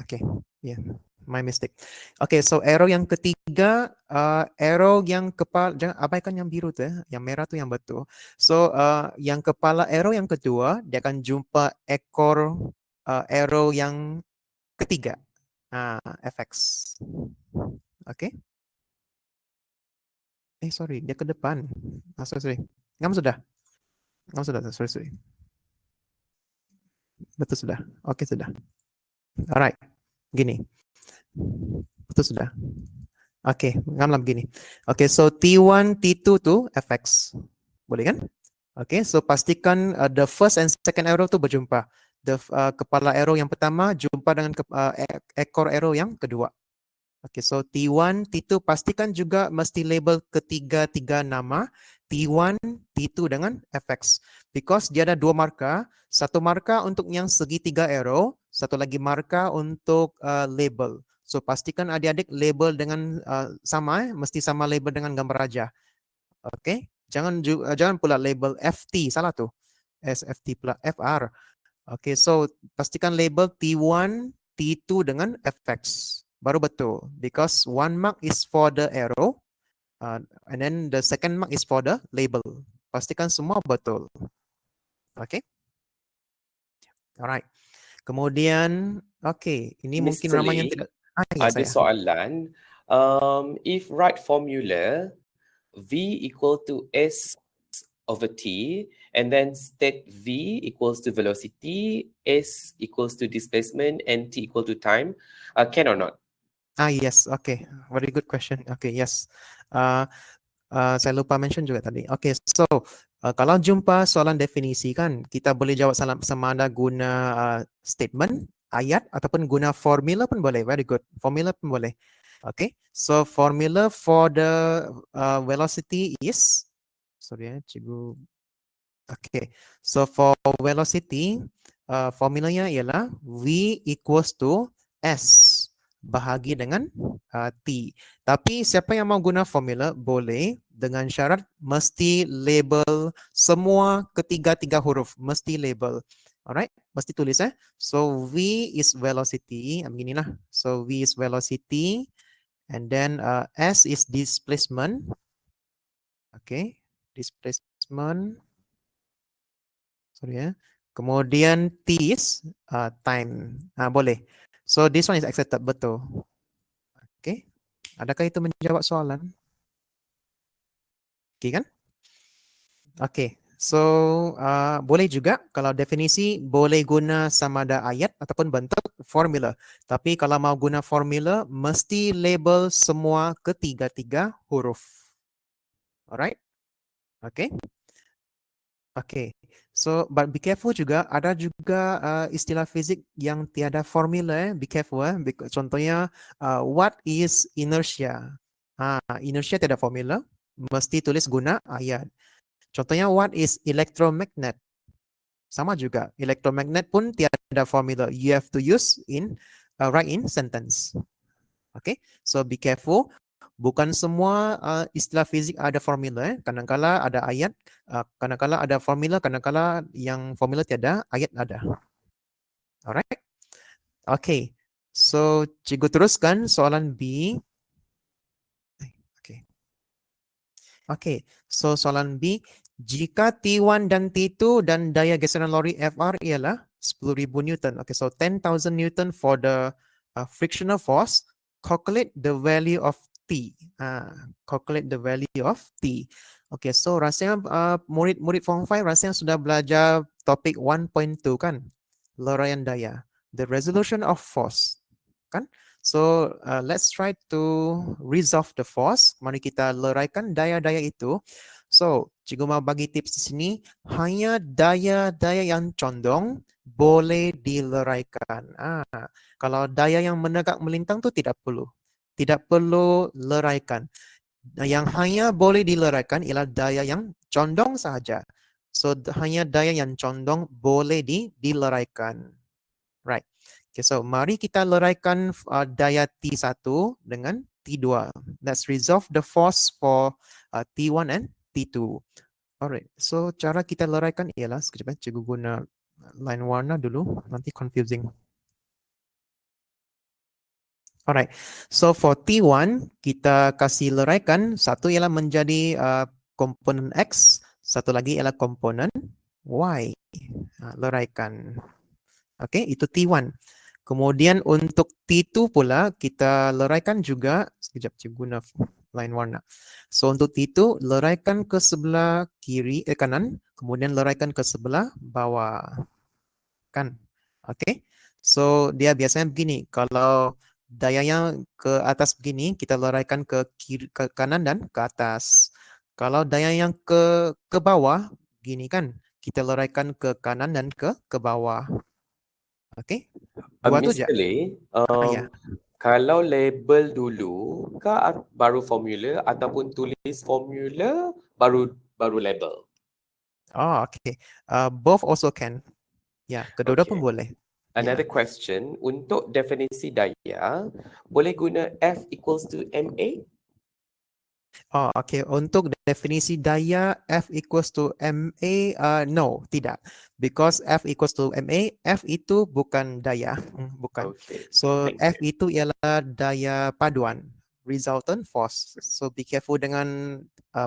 Okay, yeah, my mistake. Okay, so arrow yang ketiga, arrow yang kepala, jangan abaikan yang biru tuh, yang merah tuh yang betul. So yang kepala arrow yang kedua, dia akan jumpa ekor arrow yang ketiga. fx. Oke. Sorry, dia ke depan. Sorry. Ngam sudah. Sorry. Betul sudah. Oke, sudah. Alright. Gini. Betul sudah. Oke, ngam begini. Oke, so T1, T2 tuh fx. Boleh kan? Oke, so pastikan the first and second arrow tuh berjumpa. Kepala arrow yang pertama jumpa dengan ekor arrow yang kedua. Oke, so T1, T2 pastikan juga mesti label ketiga-tiga nama T1, T2 dengan fx. Because dia ada dua marka, satu marka untuk yang segitiga arrow, satu lagi marka untuk label. So pastikan adik-adik label dengan sama, mesti sama label dengan gambar raja. Oke, jangan pula label FT, salah tuh. SFT pula FR. Oke, so pastikan label T1, T2 dengan fx. Baru betul. Because one mark is for the arrow, and then the second mark is for the label. Pastikan semua betul. Oke. Alright. Kemudian, ini mungkin Mr. ramai yang Lee, tidak. Ya ada saya. soalan. If right formula, V equal to S over T, and then state V equals to velocity, S equals to displacement, and T equal to time, can or not? Yes. Okay. Very good question. Okay. Yes. Saya lupa mention juga tadi. Okay. So, kalau jumpa soalan definisi kan, kita boleh jawab sama ada guna statement, ayat, ataupun guna formula pun boleh. Very good. Formula pun boleh. Okay. So, formula for the velocity is, sorry cikgu. Okay. So, for velocity, formulanya ialah V equals to S bahagi dengan T. Tapi siapa yang mau guna formula boleh dengan syarat mesti label semua ketiga-tiga huruf. Mesti label. Alright, mesti tulis So V is velocity. Beginilah. So V is velocity. And then S is displacement. Okay, displacement. Sorry ya. Kemudian T is time. Boleh. So this one is accepted, betul. Okay. Adakah itu menjawab soalan? Okay kan? Okay. So boleh juga kalau definisi boleh guna sama ada ayat ataupun bentuk formula. Tapi kalau mau guna formula mesti label semua ketiga-tiga huruf. Alright? Okay. Okay, so but be careful juga. Ada juga istilah fizik yang tiada formula. Be careful. Contohnya, what is inertia? Inertia tiada formula. Mesti tulis guna ayat. Contohnya, what is electromagnet? Sama juga. Electromagnet pun tiada formula. You have to use write in sentence. Okay, so be careful. Bukan semua istilah fizik ada formula. Kadang-kala ada ayat, kadang-kala ada formula, kadang-kala yang formula tiada, ayat ada. Alright? Okay. So, cikgu teruskan soalan B. Okay. So, soalan B. Jika T1 dan T2 dan daya geseran lori FR ialah 10.000 Newton. Okay, so 10,000 Newton for the frictional force. Calculate the value of T. Calculate the value of T. Okay, so rasanya murid-murid Form 5 rasanya sudah belajar topik 1.2 kan? Loraian daya. The resolution of force. Kan? So, let's try to resolve the force. Mari kita leraikan daya-daya itu. So, cikgu mau bagi tips di sini. Hanya daya-daya yang condong boleh dileraikan. Kalau daya yang menegak melintang tu tidak perlu. Tidak perlu leraikan. Yang hanya boleh dileraikan ialah daya yang condong sahaja. So, hanya daya yang condong boleh dileraikan. Right. Okay, so mari kita leraikan daya T1 dengan T2. Let's resolve the force for T1 and T2. Alright, so cara kita leraikan ialah, sekejap cikgu guna line warna dulu, nanti confusing. Alright, so for T1, kita kasih leraikan, satu ialah menjadi komponen X, satu lagi ialah komponen Y. Leraikan. Okay, itu T1. Kemudian untuk T2 pula kita leraikan juga, sekejap cikgu guna lain warna. So untuk T2 leraikan ke sebelah kanan, kemudian leraikan ke sebelah bawah. Kan? Oke. So dia biasanya begini, kalau dayanya ke atas begini, kita leraikan ke kiri, ke kanan dan ke atas. Kalau daya yang ke bawah, gini kan, kita leraikan ke kanan dan ke bawah. Oke. Dua tu je. Mr. Lee, Ya. kalau label dulu ke baru formula ataupun tulis formula baru label? Oh, okay. Both also can. Ya, kedua-dua pun Okay. boleh. Another Ya. question, untuk definisi daya, boleh guna F equals to MA? Oh, okay. Untuk definisi daya F equals to MA, no, tidak. Because F equals to MA, F itu bukan daya. Bukan. Okay, So, thank F you. itu ialah daya paduan, resultant force. So, be careful dengan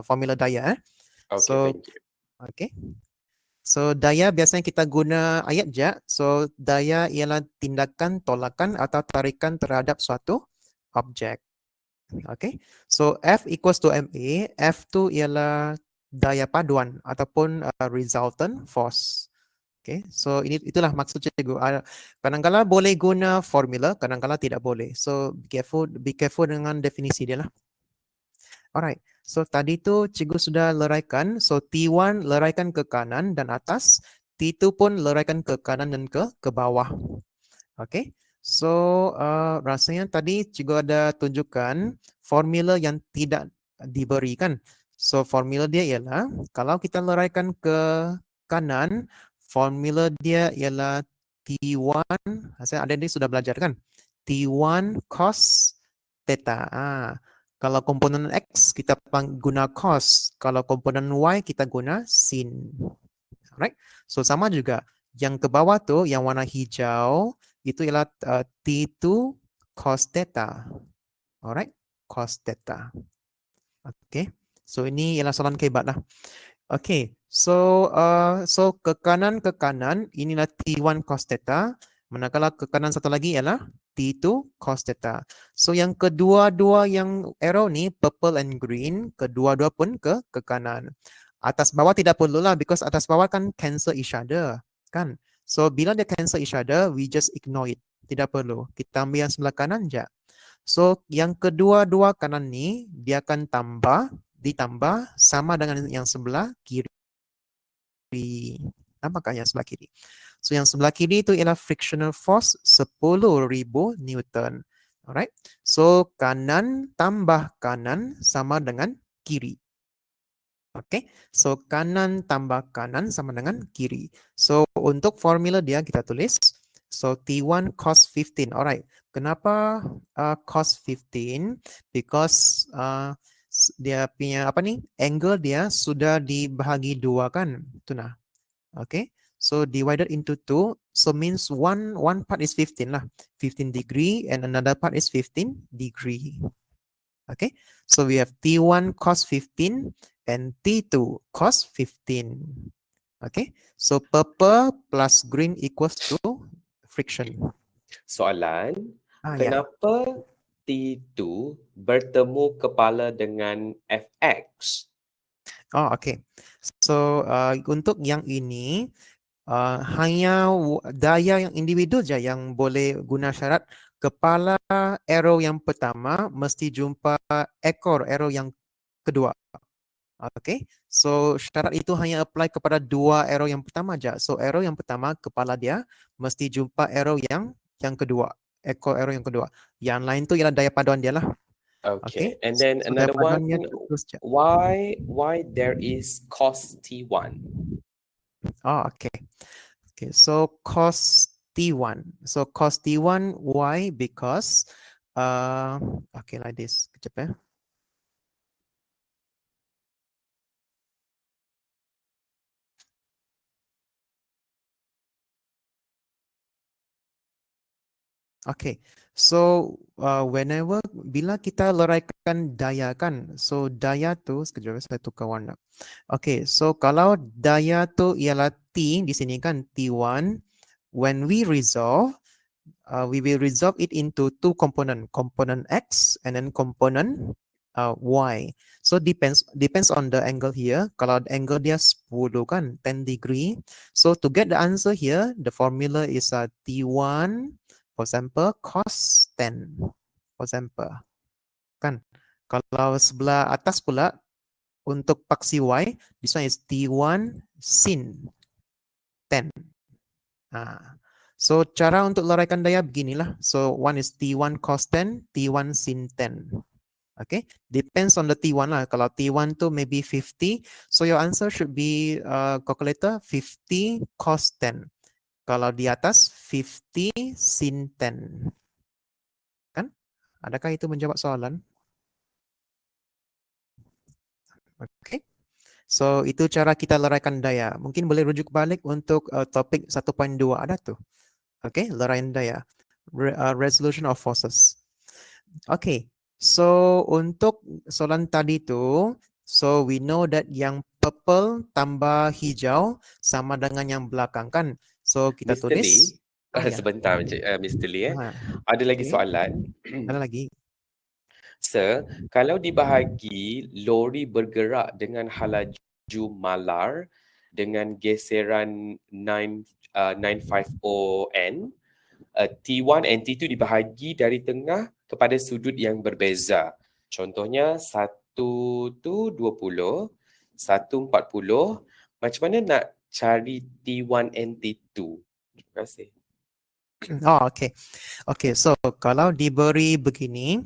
formula daya. Okay, So, thank you. okay. So, daya biasanya kita guna ayat je. So, daya ialah tindakan, tolakan atau tarikan terhadap suatu objek. Okay. So, F equals to MA. F tu ialah daya paduan ataupun resultant force. Okay. So, itulah maksud cikgu. Kadang-kadang boleh guna formula, kadang-kadang tidak boleh. So, be careful dengan definisi dia lah. Alright. So tadi tu cikgu sudah leraikan. So T1 leraikan ke kanan dan atas. T2 pun leraikan ke kanan dan ke bawah. Okay. So rasanya tadi cikgu ada tunjukkan formula yang tidak diberikan. So formula dia ialah kalau kita leraikan ke kanan, formula dia ialah T1. Saya ada ini sudah belajar kan? T1 cos theta. Kalau komponen X kita guna cos, kalau komponen Y kita guna sin. Alright. So sama juga yang ke bawah tuh yang warna hijau itu ialah T2 cos theta. Alright, cos theta. Okay. So ini ialah soalan kebat lah. Okay. So ke kanan inilah T1 cos theta. Manakala ke kanan satu lagi ialah T2 cos theta. So yang kedua-dua yang arrow ni purple and green, kedua-dua pun ke kanan. Atas bawah tidak perlulah because atas bawah kan cancel each other, kan? So bila dia cancel each other, we just ignore it. Tidak perlu. Kita ambil yang sebelah kanan je. So yang kedua-dua kanan ni dia akan ditambah sama dengan yang sebelah kiri. Apakah yang sebelah kiri? So yang sebelah kiri itu ialah frictional force 10,000 Newton. Alright. So kanan tambah kanan sama dengan kiri. Okay. So kanan tambah kanan sama dengan kiri. So untuk formula dia kita tulis. So T1 cos 15. Alright. Kenapa cos 15? Because dia punya apa ni? Angle dia sudah dibahagi dua kan? Itu nah. Okay. So divided into 2. So means one part is 15 lah. 15 degree and another part is 15 degree. Okay. So we have T1 cos 15 and T2 cos 15. Okay. So purple plus green equals to friction. Soalan, Ya. kenapa T2 bertemu kepala dengan FX? Oh, okay. So untuk yang ini hanya daya yang individu je yang boleh guna syarat kepala arrow yang pertama mesti jumpa ekor arrow yang kedua. Okay, so syarat itu hanya apply kepada dua arrow yang pertama aja. So arrow yang pertama kepala dia mesti jumpa arrow yang kedua, ekor arrow yang kedua. Yang lain tu ialah daya paduan dia lah. Okay, Okay, and then so daya another one, paduannya terus je. why there is cos T1? Oh, okay. Okay, so cos T1. So cos T1, why? Because okay, like this. Kejap ya. Okay, so whenever bila kita leraikan daya kan, so daya tu sekejap saya tukar warna. Okay, so kalau daya tu ialah T di sini kan T1, when we resolve we will resolve it into two component X and then component Y. So depends on the angle here. Kalau angle dia 10 kan, 10 degree. So to get the answer here, the formula is T1 for example cos 10 for example. Kan? Kalau sebelah atas pula untuk paksi Y, this one is T1 sin 10. So cara untuk luraikan daya beginilah. So one is T1 cos 10, T1 sin 10. Okay, depends on the T1 lah. Kalau T1 tu maybe 50, so your answer should be calculator 50 cos 10. Kalau di atas 50 sin 10. Kan? Adakah itu menjawab soalan? Okay. So itu cara kita leraikan daya. Mungkin boleh rujuk balik untuk topik 1.2 ada tuh. Okay, leraian daya. Resolution of forces. Okay, so untuk soalan tadi tu, so we know that yang purple tambah hijau sama dengan yang belakang kan? So kita Mr. tulis. Lee, Ya. sebentar Mr. Lee. Ada lagi Okay. soalan. Ada lagi. Sir, kalau dibahagi lori bergerak dengan halaju malar dengan geseran 950N, T1 and T2 dibahagi dari tengah kepada sudut yang berbeza. Contohnya 1 tu 20, 1 40. Macam mana nak cari T1 and T2? Terima kasih. Oh, okay. Okay, so kalau diberi begini,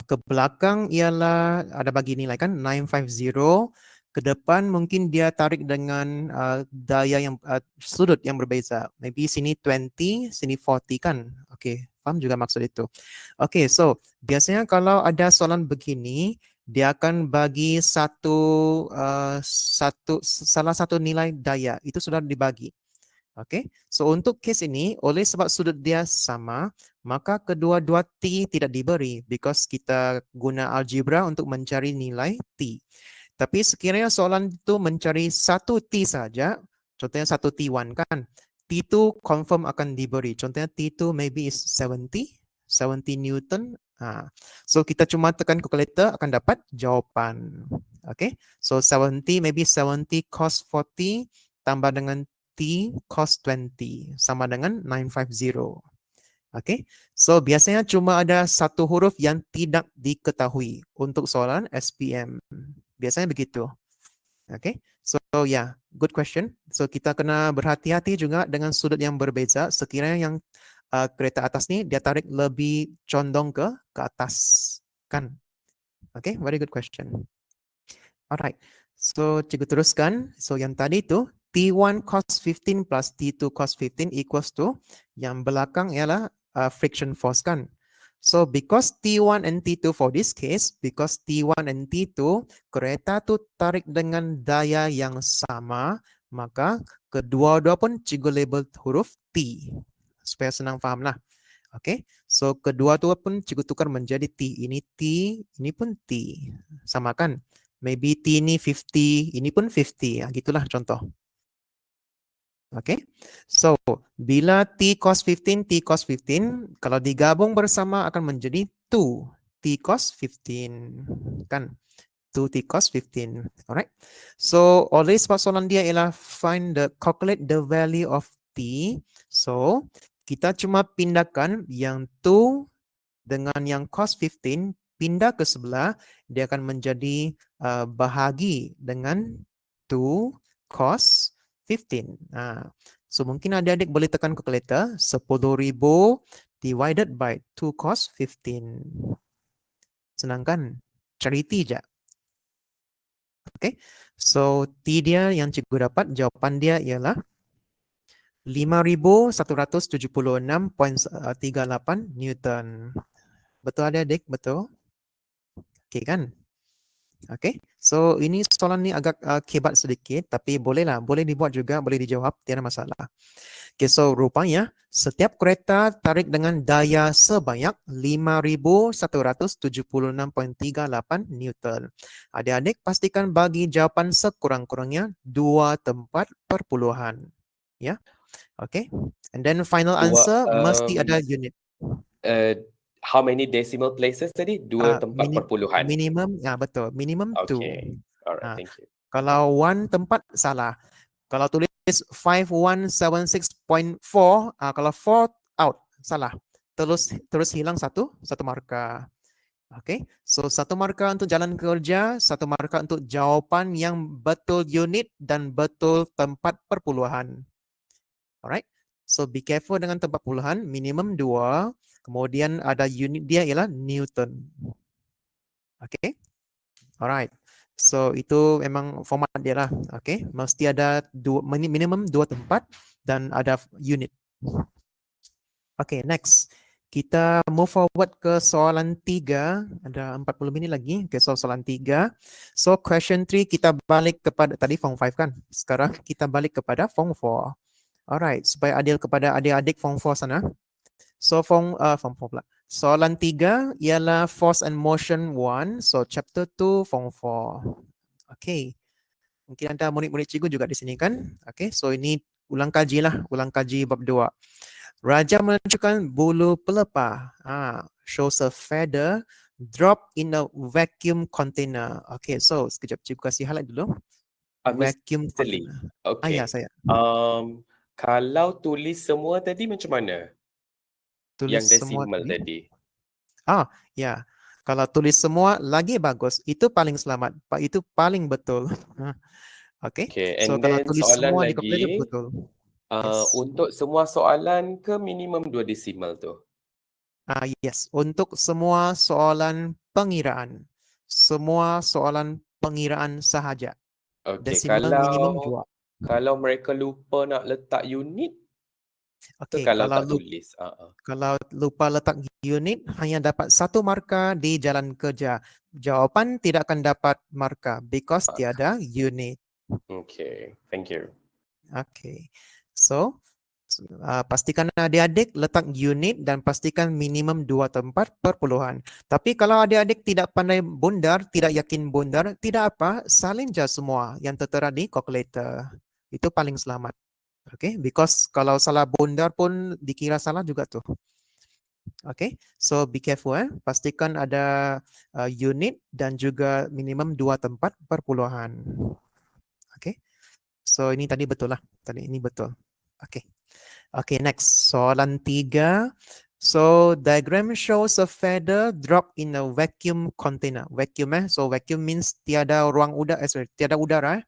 ke belakang ialah ada bagi nilai kan 950, ke depan mungkin dia tarik dengan daya yang sudut yang berbeza. Maybe sini 20, sini 40 kan. Okay, faham juga maksud itu. Okay, so biasanya kalau ada soalan begini, dia akan bagi salah satu nilai daya, itu sudah dibagi. Okay, so untuk case ini, oleh sebab sudut dia sama, maka kedua-dua T tidak diberi because kita guna algebra untuk mencari nilai T. Tapi sekiranya soalan itu mencari satu T saja, contohnya satu T1 kan, T2 confirm akan diberi. Contohnya T2 maybe is 70 Newton. So kita cuma tekan calculator akan dapat jawapan. Okay, so 70 maybe 70 cos 40 tambah dengan T cos 20 sama dengan 950. Okay, so biasanya cuma ada satu huruf yang tidak diketahui untuk soalan SPM. Biasanya begitu. Okay, so yeah, good question. So kita kena berhati-hati juga dengan sudut yang berbeza. Sekiranya yang kereta atas ni dia tarik lebih condong ke atas, kan? Okay, very good question. Alright, so cikgu teruskan. So yang tadi tu T1 cos 15 plus T2 cos 15 equals to yang belakang ialah friction force kan. So because T1 and T2 for this case, because T1 and T2 kereta tu tarik dengan daya yang sama, maka kedua-dua pun cikgu label huruf T. Supaya senang faham lah. Okay, so kedua tu pun cikgu tukar menjadi T. Ini T, ini pun T. Sama kan? Maybe T ini 50, ini pun 50. Gitulah contoh. Okay, so bila T cos 15, T cos 15, kalau digabung bersama akan menjadi 2 T cos 15. Kan? 2 T cos 15. Alright. So, oleh sebab soalan dia ialah calculate the value of T. So, kita cuma pindahkan yang 2 dengan yang cos 15 pindah ke sebelah, dia akan menjadi bahagi dengan 2 cos 15. So mungkin adik-adik boleh tekan calculator 10,000 divided by 2 cos 15. Senang kan? Cari T je. Okay, so T dia yang cikgu dapat, jawapan dia ialah 5176.38 Newton. Betul adik-adik? Betul? Okay kan? Okay, so ini soalan ni agak kebat sedikit, tapi bolehlah, boleh dibuat juga, boleh dijawab, tiada masalah. Okay, so rupanya setiap kereta tarik dengan daya sebanyak 5176.38 Newton. Adik-adik pastikan bagi jawapan sekurang-kurangnya 2 tempat perpuluhan. Ya. Okay. And then final Dua, answer mesti ada unit. how many decimal places tadi? Dua tempat perpuluhan. Minimum, ya betul. Minimum 2. Okay. Alright, thank you. Kalau 1 tempat salah. Kalau tulis 5176.4, kalau 4 out salah. Terus hilang satu markah. Oke, so 1 markah untuk jalan kerja, 1 markah untuk jawapan yang betul unit dan betul tempat perpuluhan. Alright, so be careful dengan tempat puluhan, minimum 2, kemudian ada unit dia ialah Newton. Oke, alright. So itu memang format dia lah. Oke, mesti ada minimum 2 tempat dan ada unit. Oke, next. Kita move forward ke soalan 3. Ada 40 minit lagi. Oke, so soalan 3. So question 3 kita balik kepada tadi form 5 kan. Sekarang kita balik kepada form 4. Alright, supaya adil kepada adik-adik form 4 sana. So form 4 pula. Soalan 3 ialah force and motion 1. So chapter 2 form 4. Okay. Mungkin ada murid-murid cikgu juga di sini kan. Okay, so ini ulang kaji lah. Ulang kaji bab 2. Raja menunjukkan bulu pelepah. Shows a feather drop in a vacuum container. Okay, so sekejap cikgu kasih highlight dulu. Vacuum Mr. Lee. container. Okay. Ya, saya. Kalau tulis semua tadi macam mana? Tulis Yang semua decimal tadi. Ya. Kalau tulis semua lagi bagus. Itu paling selamat. Itu paling betul. Okay. So And kalau then tulis soalan semua di lagi, kalkulator betul. Yes. untuk semua soalan ke minimum 2 desimal tu? Yes, untuk semua soalan pengiraan. Semua soalan pengiraan sahaja. Okay, Desimal minimum 2. kalau mereka lupa nak letak unit, Okay, kalau tak tulis. Kalau lupa letak unit, hanya dapat 1 markah di jalan kerja. Jawapan tidak akan dapat markah because tiada unit. Okay, thank you. Okay, so pastikan adik-adik letak unit dan pastikan minimum 2 tempat perpuluhan. Tapi kalau adik-adik tidak pandai bundar, tidak yakin bundar, tidak apa, salin je semua yang tertera di kalkulator. Itu paling selamat. Okay, because kalau salah bundar pun dikira salah juga tuh. Okay, so be careful pastikan ada unit dan juga minimum 2 tempat perpuluhan. Okay, so ini tadi betul lah. Tadi ini betul. Okay. Okay, next. Soalan 3. So, diagram shows a feather drop in a vacuum container. Vacuum so vacuum means tiada ruang udara, tiada udara.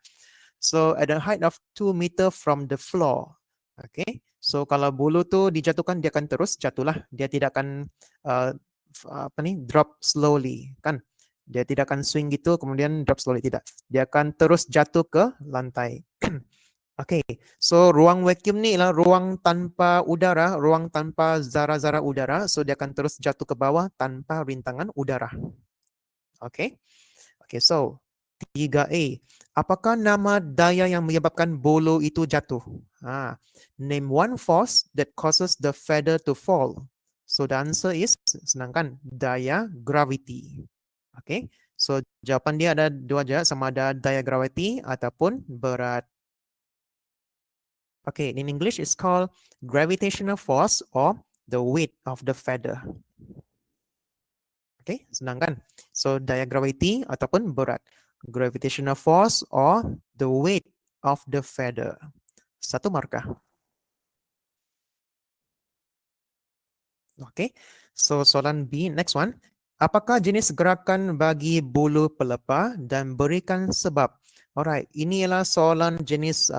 So, at a height of 2 meter from the floor. Okay, so kalau bulu tu dijatuhkan, dia akan terus jatuhlah. Dia tidak akan drop slowly, kan? Dia tidak akan swing gitu, kemudian drop slowly, tidak. Dia akan terus jatuh ke lantai. Okay, so ruang vacuum ni ialah ruang tanpa udara, ruang tanpa zara-zara udara. So dia akan terus jatuh ke bawah tanpa rintangan udara. Okay, so 3A. Apakah nama daya yang menyebabkan bulu itu jatuh? Name one force that causes the feather to fall. So the answer is, senang kan? Daya gravity. Okay, so jawapan dia ada 2 je, sama ada daya gravity ataupun berat. Okay, in English it's called gravitational force or the weight of the feather. Okay, senang kan? So daya gravity ataupun berat. Gravitational force or the weight of the feather. 1 markah. Okay, so soalan B, next one. Apakah jenis gerakan bagi bulu pelepah dan berikan sebab? Alright, ini ialah soalan jenis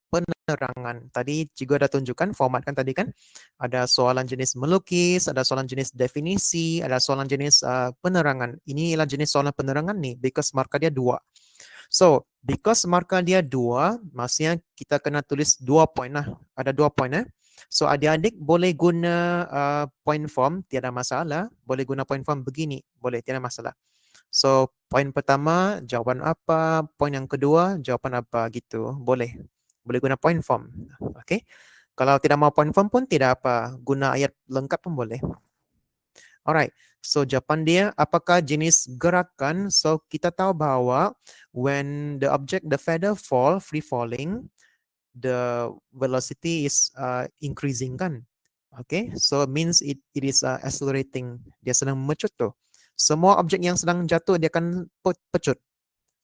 penerangan. Tadi juga ada tunjukkan format kan tadi kan. Ada soalan jenis melukis, ada soalan jenis definisi, ada soalan jenis penerangan. Ini ialah jenis soalan penerangan nih because markah dia 2. So, because markah dia 2, maksudnya kita kena tulis 2 point lah. Ada 2 point So, adik-adik boleh guna point form, tiada masalah. Boleh guna point form begini, boleh, tiada masalah. So, point pertama, jawapan apa. Point yang kedua, jawapan apa gitu. Boleh. Boleh guna point form. Okay. Kalau tidak mau point form pun tidak apa. Guna ayat lengkap pun boleh. Alright. So, jawapan dia, apakah jenis gerakan? So, kita tahu bahawa when the object, the feather fall, free falling, the velocity is increasing kan. Okay, so it means it is accelerating. Dia sedang mecut tuh. Semua objek yang sedang jatuh dia akan pecut.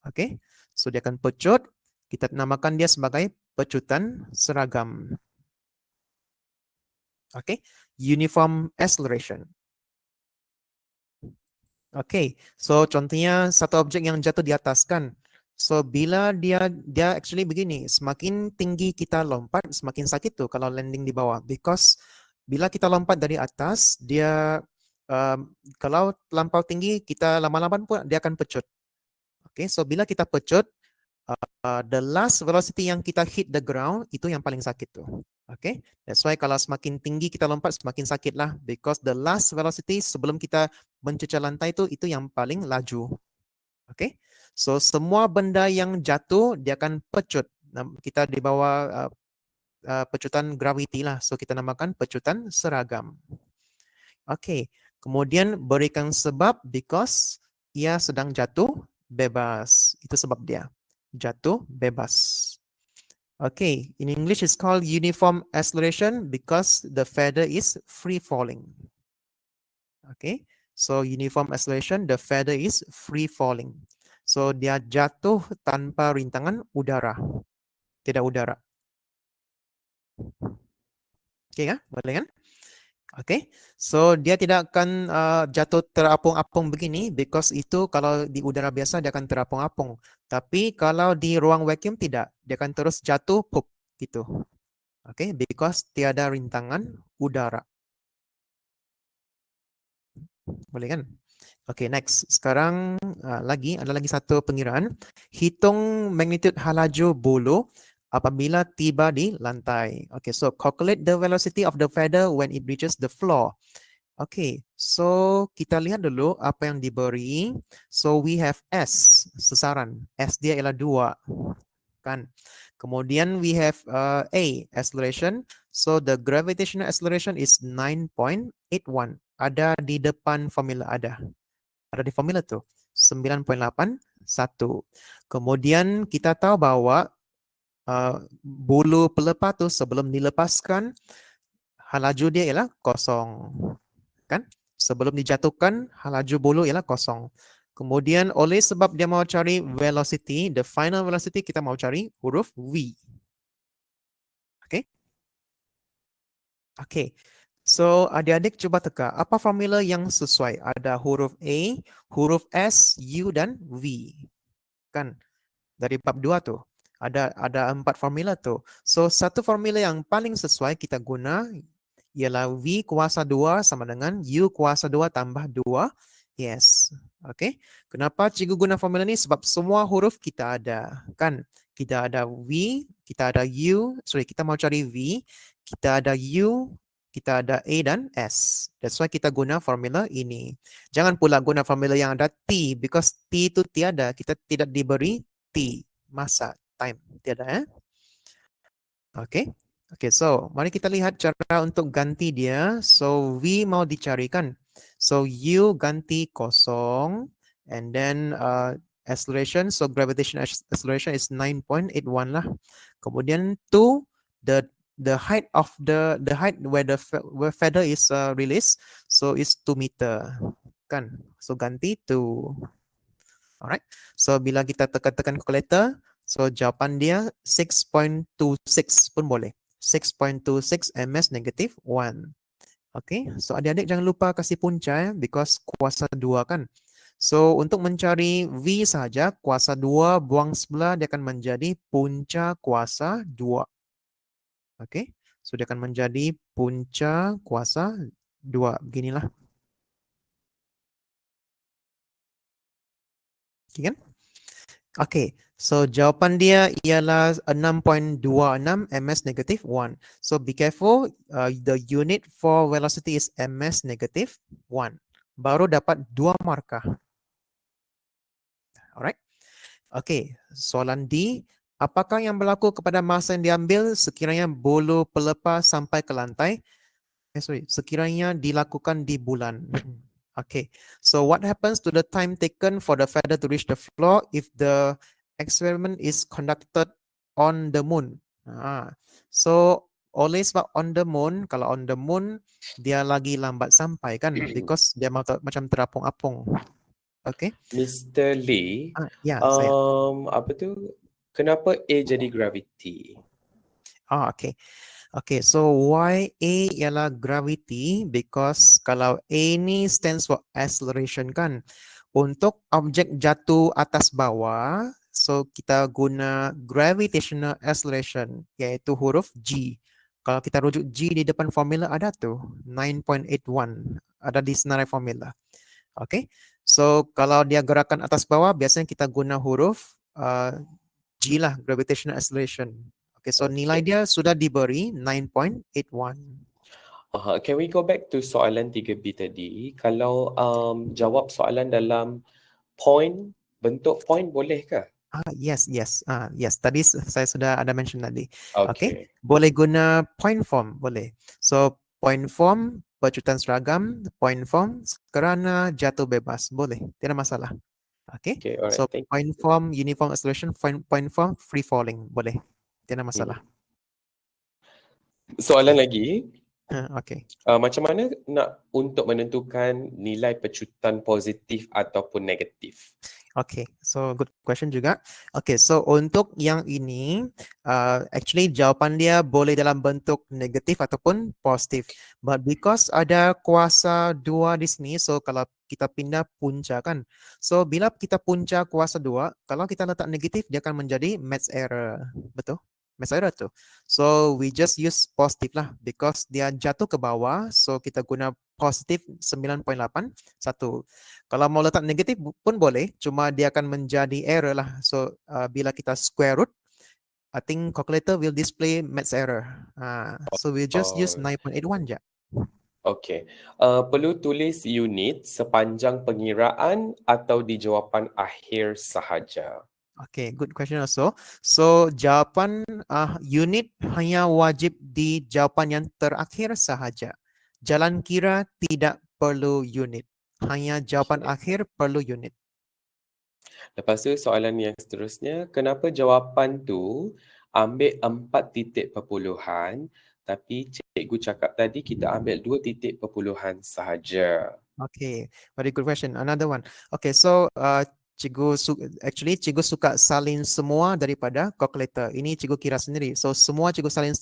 Okay, so dia akan pecut. Kita namakan dia sebagai pecutan seragam. Okay, uniform acceleration. Okay, so contohnya satu objek yang jatuh di atas kan. So bila dia actually begini, semakin tinggi kita lompat, semakin sakit tuh kalau landing di bawah. Because bila kita lompat dari atas, dia kalau terlampau tinggi, kita lama-lama pun dia akan pecut. Okay, so bila kita pecut, the last velocity yang kita hit the ground itu yang paling sakit tuh. Okay, that's why kalau semakin tinggi kita lompat semakin sakit lah, because the last velocity sebelum kita mencecah lantai itu yang paling laju. Okay, so semua benda yang jatuh dia akan pecut. Kita di bawah pecutan gravity lah, so kita namakan pecutan seragam. Okay, kemudian berikan sebab because ia sedang jatuh bebas. Itu sebab dia jatuh bebas. Okay, in English it's called uniform acceleration because the feather is free falling. Okay, so uniform acceleration, the feather is free falling. So dia jatuh tanpa rintangan udara, tidak udara. Okay kan, boleh kan? Okay, so dia tidak akan jatuh terapung-apung begini because itu kalau di udara biasa dia akan terapung-apung. Tapi kalau di ruang vacuum tidak, dia akan terus jatuh pup gitu. Okay, because tiada rintangan udara. Boleh kan? Okay, next. Sekarang ada lagi satu pengiraan. Hitung magnitude halaju bulu apabila tiba di lantai. Okay, so calculate the velocity of the feather when it reaches the floor. Okay, so kita lihat dulu apa yang diberi. So we have S, sasaran. S dia ialah 2. Kan? Kemudian we have A, acceleration. So the gravitational acceleration is 9.81. Ada di depan formula ada. Ada di formula tuh. 9.81. Kemudian kita tahu bahwa bulu pelepah tuh sebelum dilepaskan, halaju dia ialah kosong. Kan? Sebelum dijatuhkan, halaju bulu ialah kosong. Kemudian oleh sebab dia mau cari velocity, the final velocity kita mau cari huruf V. Okay? Okay. So adik-adik coba teka, apa formula yang sesuai? Ada huruf A, huruf S, U, dan V. Kan? Dari bab 2 tuh. Ada 4 formula tuh. So satu formula yang paling sesuai kita guna ialah V kuasa 2 sama dengan U kuasa 2 tambah 2. Yes. Okay. Kenapa cikgu guna formula ini? Sebab semua huruf kita ada. Kan? Kita ada V, kita ada U. Sorry, kita mau cari V. Kita ada U, kita ada A dan S. That's why kita guna formula ini. Jangan pula guna formula yang ada T. Because T itu tiada. Kita tidak diberi T. Masa, time. Tiada. Okay. Okay, so mari kita lihat cara untuk ganti dia. So V mau dicarikan. So U ganti kosong. And then acceleration, so gravitational acceleration is 9.81 lah. Kemudian 2, the height of the height where the feather is released, so is 2 meter. Kan? So ganti 2. Alright. So bila kita tekan-tekan calculator, so jawapan dia 6.26 pun boleh. 6.26 ms negative 1. Okay, so adik-adik jangan lupa kasih punca because kuasa 2 kan. So untuk mencari V saja, kuasa 2 buang sebelah dia akan menjadi punca kuasa 2. Okay, so dia akan menjadi punca kuasa 2. Beginilah. Okay kan? Okay, so jawapan dia ialah 6.26 ms negative 1. So be careful, the unit for velocity is ms negative 1. Baru dapat 2 markah. Alright. Okay, soalan D. Apakah yang berlaku kepada masa yang diambil sekiranya bulu pelepah sampai ke lantai? Sekiranya dilakukan di bulan. Okay, so what happens to the time taken for the feather to reach the floor if the experiment is conducted on the moon? So oleh sebab on the moon, kalau on the moon dia lagi lambat sampai kan, because dia macam terapung-apung. Okay. Mr. Lee, Ya, saya. apa tu? Kenapa A jadi gravity? Okay. Okay, so why A ialah gravity? Because kalau A ni stands for acceleration kan. Untuk objek jatuh atas bawah, so kita guna gravitational acceleration, iaitu huruf G. Kalau kita rujuk G di depan formula ada tuh, 9.81. Ada di senarai formula. Okay, so kalau dia gerakan atas bawah, biasanya kita guna huruf G lah, gravitational acceleration. Okay, so nilai Okay. dia sudah diberi 9.81. Can we go back to soalan 3B tadi? Kalau jawab soalan dalam point, bentuk point boleh ke? Yes. Yes. Tadi saya sudah ada mention tadi. Okay, Okay. boleh guna point form, boleh. So point form pecutan seragam, point form kerana jatuh bebas, boleh, tidak masalah. Okay, Okay, alright. so Thank point you. form uniform acceleration, point form free falling, boleh, tidak masalah. Soalan Okay. lagi. Okay. Macam mana nak untuk menentukan nilai pecutan positif ataupun negatif? Okay, so good question juga. Okay, so untuk yang ini, actually jawapan dia boleh dalam bentuk negatif ataupun positif. But because ada kuasa 2 di sini, so kalau kita pindah punca kan. So bila kita punca kuasa 2, kalau kita letak negatif, dia akan menjadi maths error. Betul? Maths error tu. So we just use positif lah because dia jatuh ke bawah, so kita guna positif 9.8. Satu. Kalau mau letak negatif pun boleh, cuma dia akan menjadi error lah. So bila kita square root, I think calculator will display maths error. So we just use 9.81 je. Okay. Perlu tulis unit sepanjang pengiraan atau di jawapan akhir sahaja? Okay, good question also. So jawapan unit hanya wajib di jawapan yang terakhir sahaja. Jalan kira tidak perlu unit. Hanya jawapan Okay. akhir perlu unit. Lepas tu soalan yang seterusnya, kenapa jawapan tu ambil 4 titik perpuluhan tapi cikgu cakap tadi kita ambil 2 titik perpuluhan sahaja? Okay, very good question. Another one. Okay, so actually cikgu suka salin semua daripada calculator. Ini cikgu kira sendiri. So semua cikgu salin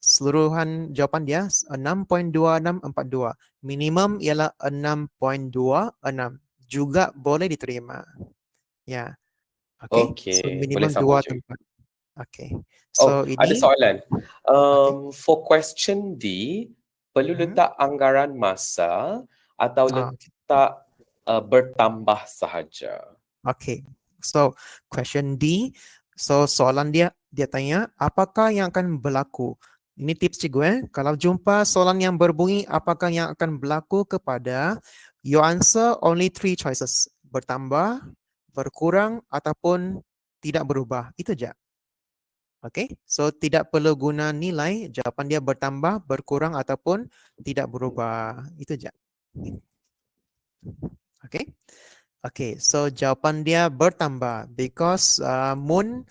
seluruhan jawapan dia 6.2642. Minimum ialah 6.26. Juga boleh diterima. Ya. Okay. So Okay, boleh minimum sambung 2 cikgu. tempat. Okay. Oh, So ada ini soalan. okay. For question D, perlu letak anggaran masa atau Okay. letak bertambah sahaja? Okay. So question D. So soalan dia tanya apakah yang akan berlaku? Ini tips cikgu Kalau jumpa soalan yang berbunyi apakah yang akan berlaku kepada, you answer only 3 choices. Bertambah, berkurang ataupun tidak berubah. Itu je. Okay. So tidak perlu guna nilai, jawapan dia bertambah, berkurang ataupun tidak berubah. Itu je. Okay. Okay, so jawapan dia bertambah because moon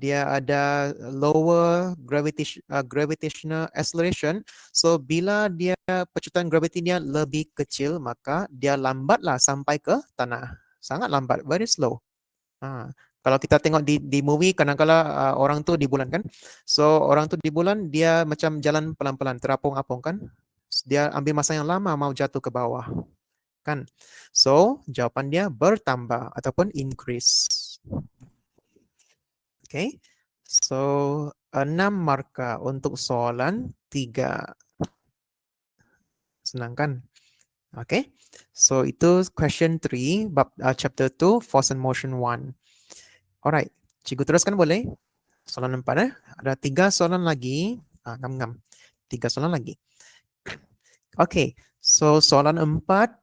dia ada lower gravitational acceleration. So bila dia pecutan graviti dia lebih kecil, maka dia lambatlah sampai ke tanah. Sangat lambat, very slow. Kalau kita tengok di movie kadang-kadang orang tu di bulan kan. So orang tu di bulan dia macam jalan pelan-pelan, terapung-apung kan. Dia ambil masa yang lama mau jatuh ke bawah. Kan? So, jawapan dia bertambah ataupun increase. Okay. So, 6 markah untuk soalan 3. Senang kan? Okay. So, itu question 3, chapter 2, force and motion 1. Alright. Cikgu teruskan boleh? Soalan 4 Ada 3 soalan lagi. Ngam-ngam. 3 soalan lagi. Okay. So, soalan 4,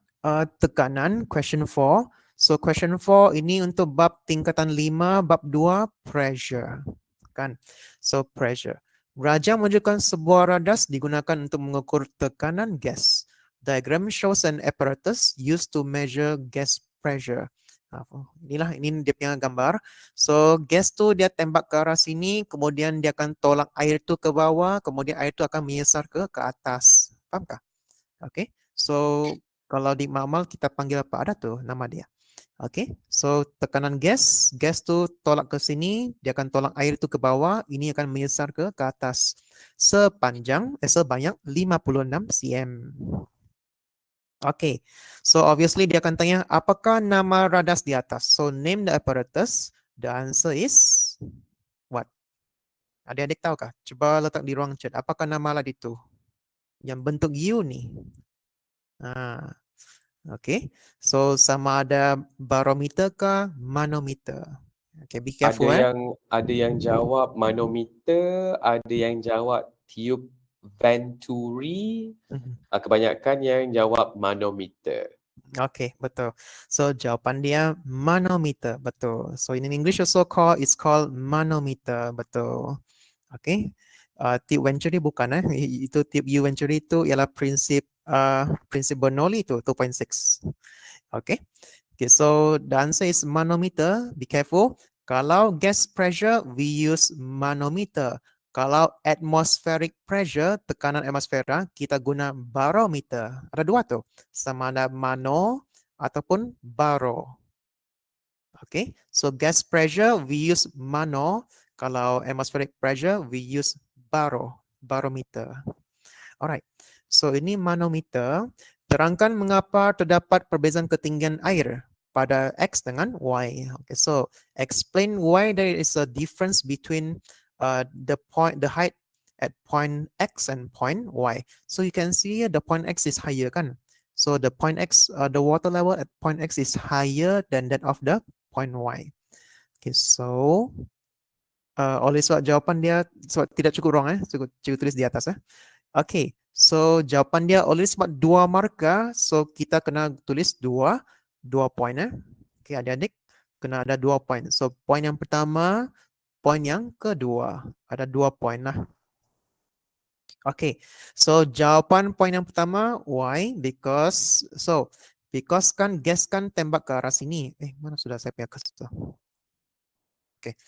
tekanan, question 4. So question 4 ini untuk bab tingkatan 5, bab 2, pressure. Kan? So pressure. Raja menunjukkan sebuah radas digunakan untuk mengukur tekanan gas. Diagram shows an apparatus used to measure gas pressure. Ini dia punya gambar. So gas tu dia tembak ke arah sini, kemudian dia akan tolak air tu ke bawah, kemudian air tu akan menyesar ke atas. Fahamkah? Okay. So kalau di mamal kita panggil apa? Ada tuh nama dia. Okay. So tekanan gas tu tolak ke sini, dia akan tolak air tu ke bawah, ini akan menyesar ke atas sebanyak 56 cm. Okay, so obviously dia akan tanya apakah nama radas di atas. So name the apparatus. The answer is what? Adik-adik tahu kah? Coba letak di ruang chat. Apakah nama alat itu? Yang bentuk U ni. Okay, so sama ada barometer kah, manometer. Okay, be careful. Ada yang jawab manometer, ada yang jawab tiup venturi. Kebanyakan yang jawab manometer. Okay, betul. So jawapan dia manometer, betul. So in English also it's called manometer, betul. Okay. Tube Venturi bukan itu tube U Venturi itu ialah prinsip Bernoulli itu 2.6. Okay. Okay, so the answer is manometer. Be careful. Kalau gas pressure, we use manometer. Kalau atmospheric pressure, tekanan atmosfera, kita guna barometer. Ada dua tuh, sama ada mano ataupun baro. Okay, so gas pressure, we use mano. Kalau atmospheric pressure, we use barometer. Alright, so ini manometer. Terangkan mengapa terdapat perbezaan ketinggian air pada X dengan Y. Okay, so explain why there is a difference between the height at point X and point Y. So you can see the point X is higher kan. So the point X, the water level at point X is higher than that of the point Y. Okay, so oleh sebab jawapan dia sebab tidak cukup ruang cukup tulis di atas Okay, so jawapan dia oleh sebab 2 markah, so kita kena tulis 2 poin Okay, adik-adik kena ada 2 poin. So poin yang pertama, poin yang kedua, ada 2 poin lah. Okay, so jawapan poin yang pertama, why? Because kan gas kan tembak ke arah sini. Mana sudah saya punya kertas? Okay.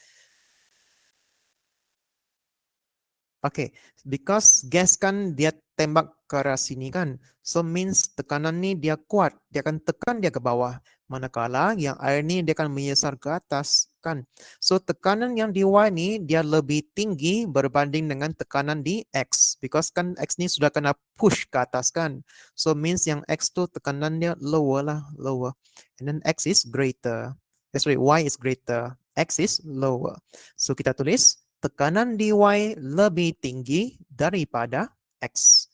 Okay, because gas kan dia tembak ke arah sini kan. So means tekanan ni dia kuat. Dia akan tekan dia ke bawah. Manakala yang air ni dia akan menyesar ke atas kan. So tekanan yang di Y ni dia lebih tinggi berbanding dengan tekanan di X. Because kan X ni sudah kena push ke atas kan. So means yang X tu tekanan dia lower lah. Lower. And then X is greater. Y is greater. X is lower. So kita tulis tekanan di Y lebih tinggi daripada X.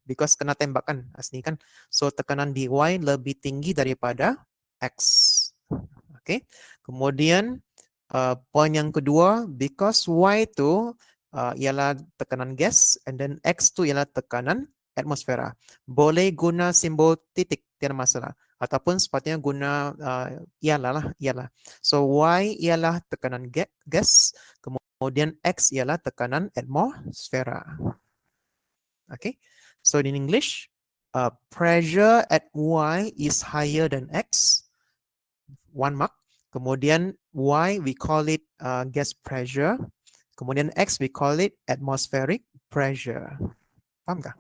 Because kena tembakan asli kan. So tekanan di Y lebih tinggi daripada X. Okay. Kemudian poin yang kedua, because Y itu ialah tekanan gas and then X itu ialah tekanan atmosfera. Boleh guna simbol titik, tiada masalah. Ataupun sepatutnya guna ialah. So Y ialah tekanan gas, kemudian X ialah tekanan atmosfera. Okay, so in English, pressure at Y is higher than X. 1 mark. Kemudian Y we call it gas pressure. Kemudian X we call it atmospheric pressure. Faham kah?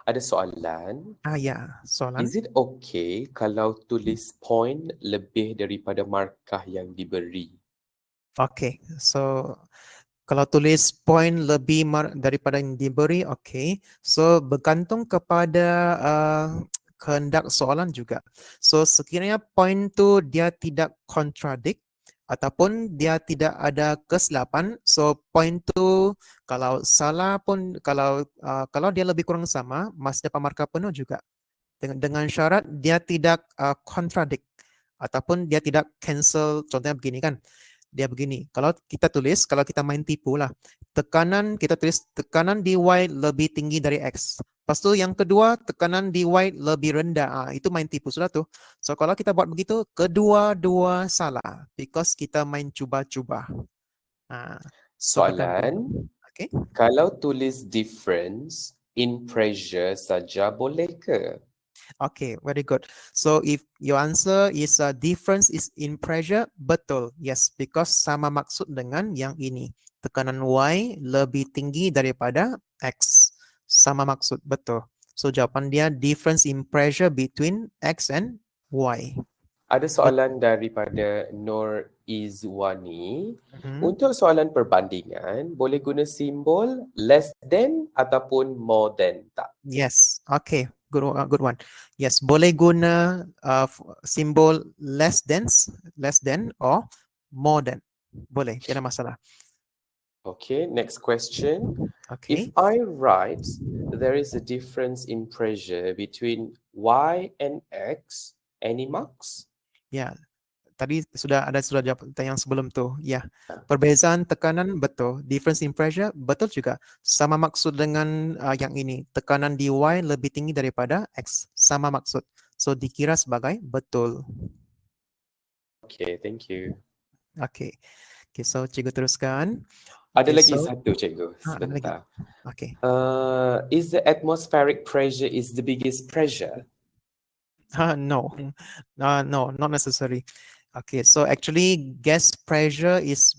Ada soalan. Ya, soalan. Is it okay kalau tulis point lebih daripada markah yang diberi? Okay, so kalau tulis point lebih daripada yang diberi, okay. So bergantung kepada kehendak soalan juga. So sekiranya point tu dia tidak contradict ataupun dia tidak ada kesilapan, so point tu kalau salah pun kalau dia lebih kurang sama, masih dapat markah penuh juga. Dengan syarat dia tidak contradict ataupun dia tidak cancel. Contohnya begini kan. Dia begini, kalau kita main tipu lah, kita tulis tekanan di Y lebih tinggi dari X. Lepas tu yang kedua, tekanan di Y lebih rendah. Itu main tipu sudah tuh. So kalau kita buat begitu, kedua-dua salah. Because kita main cuba-cuba. Soalan, okay. Kalau tulis difference in pressure saja boleh ke? Okay, very good. So if your answer is difference is in pressure, betul. Yes, because sama maksud dengan yang ini. Tekanan Y lebih tinggi daripada X. Sama maksud, betul. So jawapan dia difference in pressure between X and Y. Ada soalan daripada Nur Izwani. Mhm. Untuk soalan perbandingan, boleh guna simbol less than ataupun more than tak? Yes, okay, good one. Yes, boleh guna simbol less than or more than. Boleh, tiada masalah. Okay, next question. Okay. If I write there is a difference in pressure between Y and X, any marks? Ya, tadi sudah jawab yang sebelum tu. Ya, perbezaan tekanan betul. Difference in pressure betul juga. Sama maksud dengan yang ini. Tekanan di Y lebih tinggi daripada X. Sama maksud. So dikira sebagai betul. Okay, thank you. Okay. Okay, so cikgu teruskan. Ada Okay, lagi so satu, cikgu. ada lagi. Sebentar. Okay. Is the atmospheric pressure is the biggest pressure? No, no, not necessary. Okay, so actually gas pressure is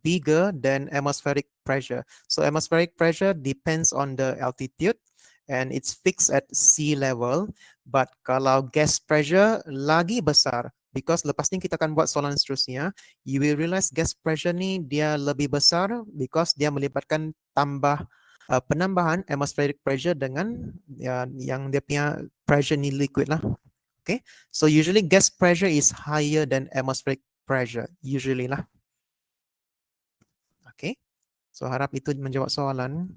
bigger than atmospheric pressure. So atmospheric pressure depends on the altitude and it's fixed at sea level. But kalau gas pressure lagi besar, because lepas ni kita akan buat soalan seterusnya, you will realize gas pressure ni dia lebih besar because dia melibatkan penambahan atmospheric pressure dengan yang dia punya pressure ni liquid lah. Okay, so usually gas pressure is higher than atmospheric pressure, usually lah. Okay, so harap itu menjawab soalan.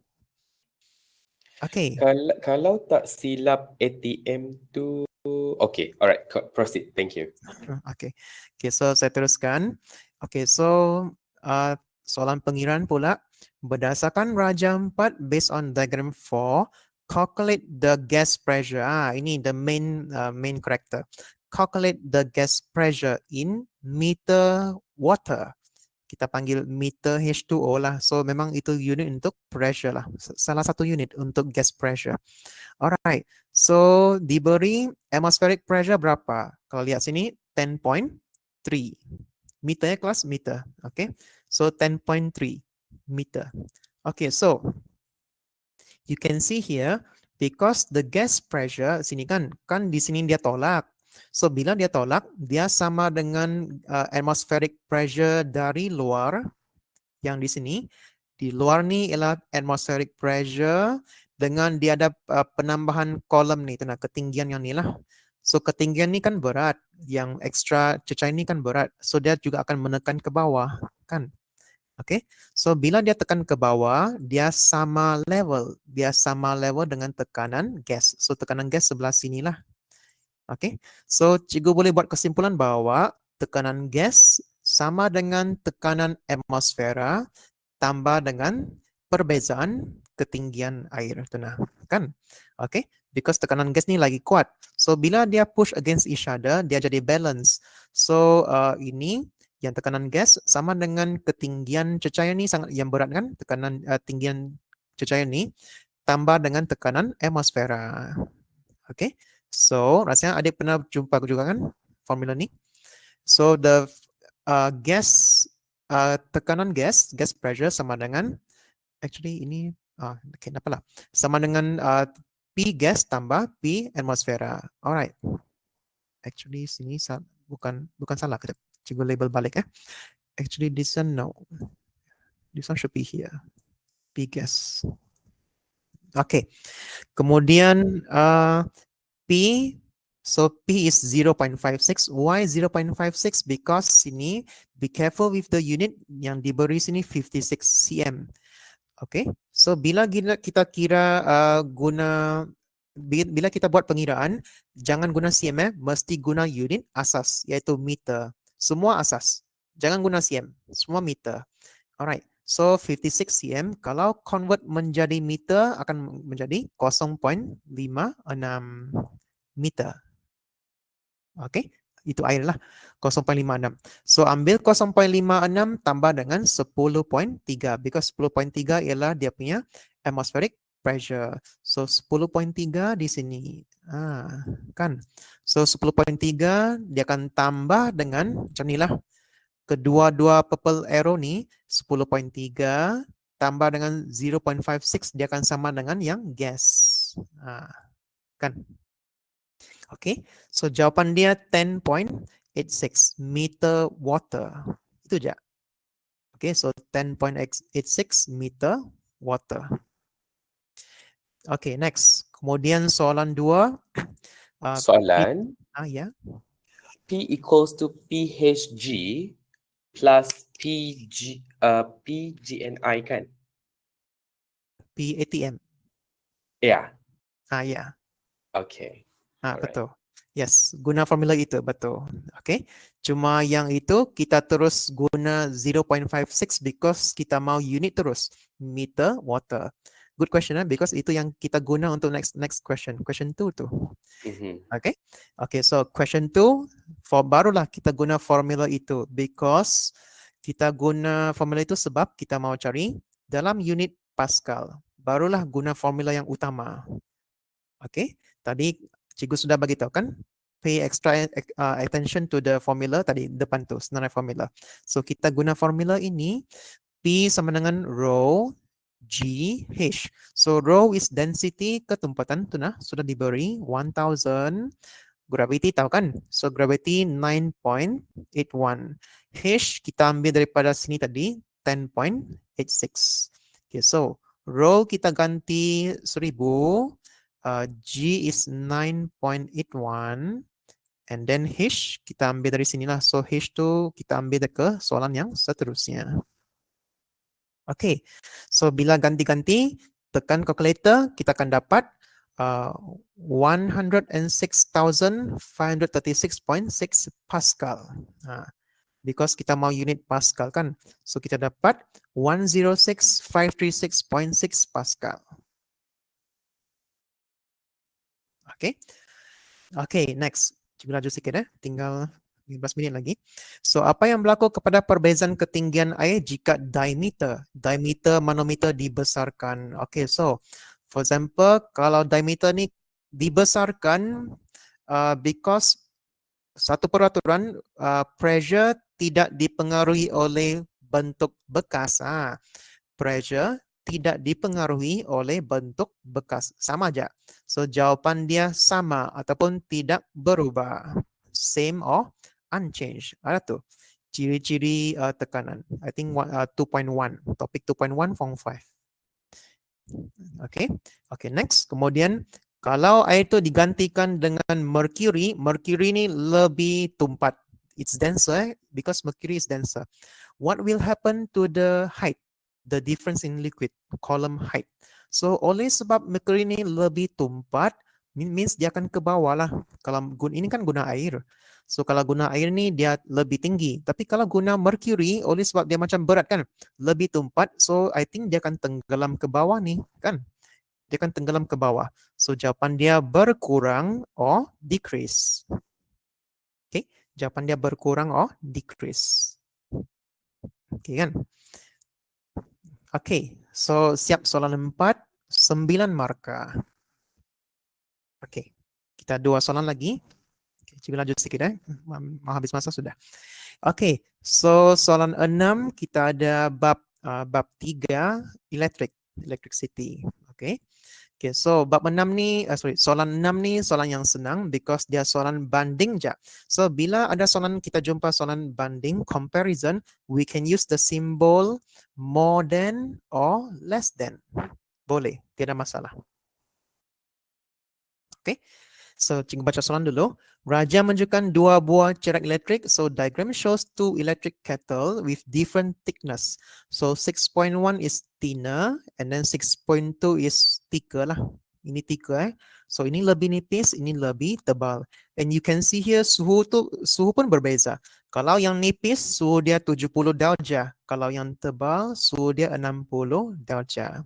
Okay. Kalau tak silap ATM tu, okay, alright, proceed. Thank you. Okay, okay, so saya teruskan. Okay, so soalan pengiraan pula. Berdasarkan Raja 4 based on diagram 4, calculate the gas pressure. Ini the main character. Calculate the gas pressure in meter water. Kita panggil meter H2O lah. So memang itu unit untuk pressure lah. Salah satu unit untuk gas pressure. Alright. So diberi atmospheric pressure berapa? Kalau lihat sini 10.3 meter ya kelas meter. Okay. So 10.3 meter. Okay. So you can see here because the gas pressure sini kan di sini dia tolak. So bila dia tolak, dia sama dengan atmospheric pressure dari luar yang di sini. Di luar ni ialah atmospheric pressure dengan dia ada penambahan kolom ni, ketinggian yang ni lah. So ketinggian ni kan berat, yang ekstra cecair ni kan berat. So dia juga akan menekan ke bawah, kan? Okay, so bila dia tekan ke bawah, dia sama level dengan tekanan gas. So tekanan gas sebelah sini lah. Okay, so cikgu boleh buat kesimpulan bahawa tekanan gas sama dengan tekanan atmosfera tambah dengan perbezaan ketinggian air, kan? Okay, because tekanan gas ni lagi kuat. So bila dia push against each other, dia jadi balance. So ini yang tekanan gas sama dengan ketinggian cecair ni sangat yang berat kan? Tekanan tinggian cecair ni tambah dengan tekanan atmosfera. Okay. So, rasanya adik pernah jumpa juga kan formula ni. So, the tekanan gas pressure sama dengan, actually ini, okay, apalah, sama dengan P gas tambah P atmosfera. Alright. Actually, sini bukan salah. Cikgu label balik ya. Actually, this one no. This one should be here. P gas. Okay. Kemudian P, so P is 0.56. Why 0.56? Because sini, be careful with the unit yang diberi sini 56 cm. Okay, so bila kita kira bila kita buat pengiraan, jangan guna cm, mesti guna unit asas, iaitu meter. Semua asas, jangan guna cm, semua meter. Alright, so 56 cm, kalau convert menjadi meter akan menjadi 0.56 meter. Okay, itu air lah, 0.56. So ambil 0.56 tambah dengan 10.3, because 10.3 ialah dia punya atmospheric pressure. So 10.3 di sini. Kan? So 10.3 dia akan tambah dengan macam inilah. Kedua-dua purple arrow ni 10.3 tambah dengan 0.56 dia akan sama dengan yang gas. Kan? Okay. So jawapan dia 10.86 meter water. Itu je. Okay, so 10.86 meter water. Okay, next. Kemudian soalan 2. Soalan, Ya. P equals to PHG plus PGNI kan? PATM. Ya. Ya. Okay. Alright. Betul. Yes, guna formula itu, betul. Okay. Cuma yang itu kita terus guna 0.56 because kita mau unit terus. Meter water. Good question, because itu yang kita guna untuk next question. Question 2 tu. Okay. Okay, so question 2, barulah kita guna formula itu because kita guna formula itu sebab kita mau cari dalam unit Pascal. Barulah guna formula yang utama. Okay, tadi cikgu sudah bagi tahu kan? Pay extra attention to the formula tadi depan tu, senarai formula. So kita guna formula ini, P sama dengan rho G H. So rho is density ketumpatan tu nah sudah diberi 1000. Gravity tahu kan? So gravity 9.81. H kita ambil daripada sini tadi 10.86. Okay, so rho kita ganti 1000. G is 9.81. And then H kita ambil dari sinilah. So H tu kita ambil ke soalan yang seterusnya. Okay, so bila ganti-ganti, tekan calculator, kita akan dapat 106,536.6 Pascal. Because kita mau unit Pascal kan. So kita dapat 106,536.6 Pascal. Okay. Okay, next. Cikgu laju sikit tinggal 15 minit lagi. So, apa yang berlaku kepada perbezaan ketinggian air jika diameter manometer dibesarkan? Okay, so for example, kalau diameter ni dibesarkan because satu peraturan pressure tidak dipengaruhi oleh bentuk bekas. Pressure tidak dipengaruhi oleh bentuk bekas. Sama aja. So, jawapan dia sama ataupun tidak berubah. Same or unchanged. Ada tuh ciri-ciri tekanan. I think 2.1. Topik 2.1 form 5. Okay. Okay, next. Kemudian, kalau air itu digantikan dengan mercury, mercury ini lebih tumpat. It's denser because mercury is denser. What will happen to the height? The difference in liquid, column height. So, oleh sebab mercury ini lebih tumpat, means dia akan ke bawah lah. Kalau ini kan guna air. So, kalau guna air ni dia lebih tinggi. Tapi kalau guna mercury, oleh sebab dia macam berat kan, lebih tumpat. So, I think dia akan tenggelam ke bawah ni kan. Dia akan tenggelam ke bawah. So, jawapan dia berkurang or decrease. Okay, jawapan dia berkurang or decrease. Okay kan. Okay, so siap soalan 4, 9 markah. Okay, kita 2 soalan lagi. Okay, cikgu lanjut sedikit mau habis masa sudah. Okay, so soalan 6 kita ada bab 3 electricity. Okay. Okay, so bab 6 ni, soalan 6 ni soalan yang senang because dia soalan banding je. So bila ada soalan kita jumpa soalan banding, comparison, we can use the symbol more than or less than. Boleh, tidak masalah. Okay, so cikgu baca soalan dulu. Raja menunjukkan 2 buah cerak elektrik. So diagram shows 2 electric kettle with different thickness. So 6.1 is thinner and then 6.2 is thicker lah. Ini thicker So ini lebih nipis, ini lebih tebal. And you can see here suhu pun berbeza. Kalau yang nipis suhu dia 70 darjah. Kalau yang tebal suhu dia 60 darjah.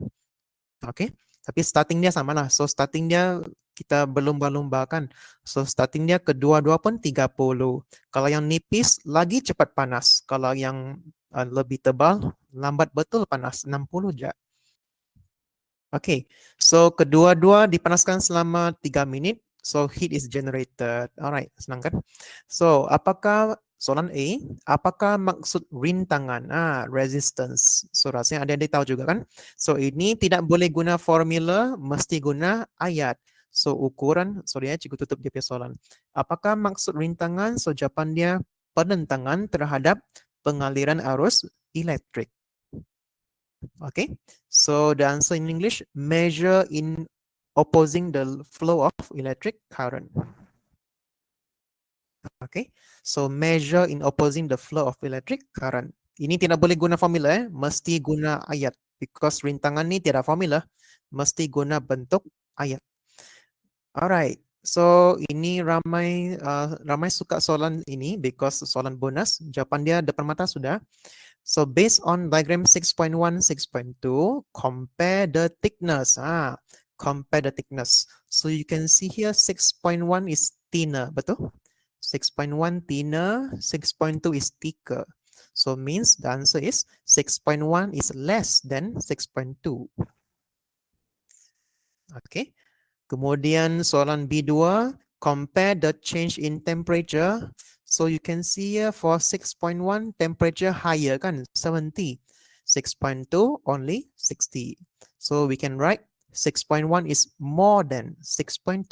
Okay. Tapi starting dia sama lah. So starting dia kita berlumba-lumbakan. So starting dia kedua-dua pun 30. Kalau yang nipis lagi cepat panas. Kalau yang lebih tebal lambat betul panas 60 je. Okay, so kedua-dua dipanaskan selama 3 menit. So heat is generated. Alright, senang kan? So apakah soalan A, apakah maksud rintangan? Resistance. So rasanya adik-adik tahu juga kan? So ini tidak boleh guna formula, mesti guna ayat. So ukuran, sorry ya, cikgu tutup dia punya soalan. Apakah maksud rintangan? So jawapan dia penentangan terhadap pengaliran arus elektrik. Okay, so the answer in English, measure in opposing the flow of electric current. Okay, so measure in opposing the flow of electric current. Ini tidak boleh guna formula, mesti guna ayat. Because rintangan ni tidak formula, mesti guna bentuk ayat. Alright, so ini ramai suka soalan ini because soalan bonus. Jawapan dia depan mata sudah. So based on diagram 6.1, 6.2, compare the thickness. Compare the thickness. So you can see here 6.1 is thinner, betul? 6.1 thinner, 6.2 is thicker. So means the answer is 6.1 is less than 6.2. Okay. Kemudian soalan B2, compare the change in temperature. So you can see here for 6.1 temperature higher kan 70. 6.2 only 60. So we can write 6.1 is more than 6.2.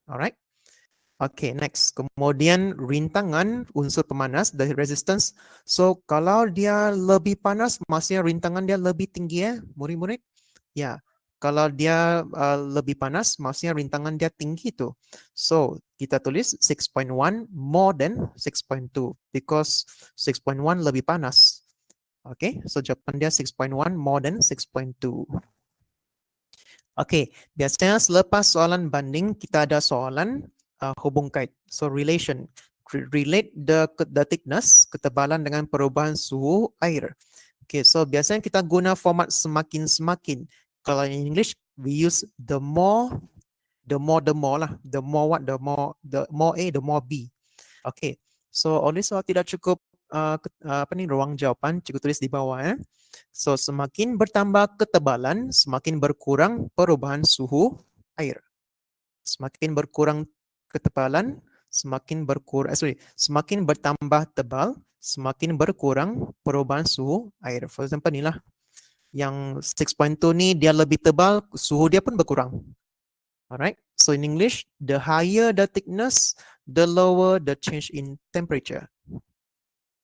Alright. Okay, next. Kemudian rintangan unsur pemanas dari resistance. So kalau dia lebih panas, maksudnya rintangan dia lebih tinggi ya, murid-murid. Ya, kalau dia lebih panas, maksudnya rintangan dia tinggi tuh. So kita tulis 6.1 more than 6.2 because 6.1 lebih panas. Okay, so jawaban dia 6.1 more than 6.2. Okay, biasanya selepas soalan banding kita ada soalan hubung kait. So relation, relate the thickness, ketebalan dengan perubahan suhu air. Okay, so biasanya kita guna format semakin-semakin. Kalau in English, we use the more lah. The more what, the more A, the more B. Okay, so oleh soal tidak cukup ruang jawapan, cikgu tulis di bawah ya. So semakin bertambah ketebalan, semakin berkurang perubahan suhu air. Semakin berkurang ketebalan, semakin bertambah tebal, semakin berkurang perubahan suhu air. For example inilah yang 6.2 ni dia lebih tebal, suhu dia pun berkurang. Alright, so in English, the higher the thickness, the lower the change in temperature.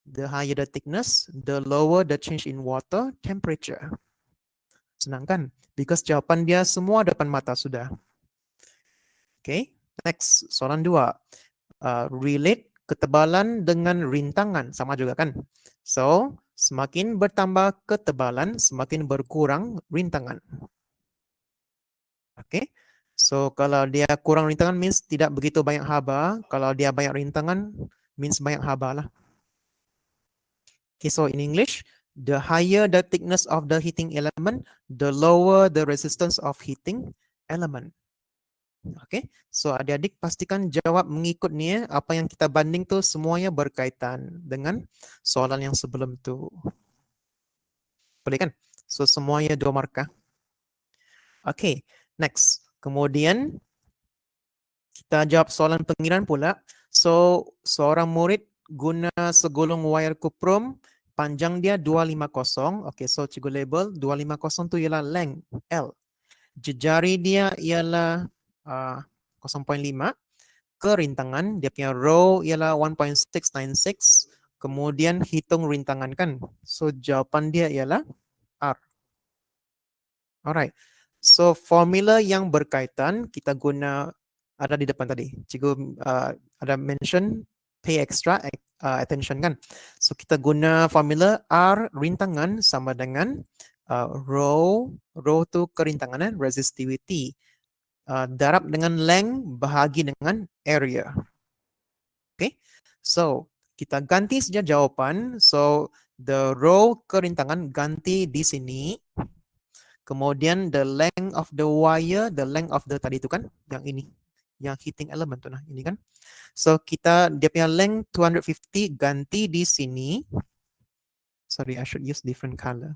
The higher the thickness, the lower the change in water temperature. Senang kan? Because jawapan dia semua depan mata sudah. Okay, next, soalan 2. Relate ketebalan dengan rintangan, sama juga kan? So, semakin bertambah ketebalan, semakin berkurang rintangan. Okay, so kalau dia kurang rintangan means tidak begitu banyak haba. Kalau dia banyak rintangan means banyak haba lah. Okay, so in English, the higher the thickness of the heating element, the lower the resistance of heating element. Okay, so adik-adik pastikan jawab mengikut ni ya. Apa yang kita banding tu semuanya berkaitan dengan soalan yang sebelum tu. Boleh kan? So semuanya 2 markah. Okay, next. Kemudian kita jawab soalan pengiraan pula. So seorang murid guna segulung wire kuprum, panjang dia 250. Okay, so cikgu label 250 tu ialah length L. Jejari dia ialah 0.5. Kerintangan dia punya rho ialah 1.696. Kemudian hitung rintangan kan. So jawapan dia ialah R. Alright. So formula yang berkaitan kita guna ada di depan tadi. Cikgu ada mention pay extra attention kan. So kita guna formula R rintangan sama dengan rho tu kerintangan resistivity. Darab dengan length bahagi dengan area. Okay, so kita ganti saja jawapan. So the rho kerintangan ganti di sini. Kemudian the length of the wire, the length of the tadi itu kan, yang ini, yang heating element tuh nah, ini kan. So kita dia punya length 250 ganti di sini. Sorry, I should use different color.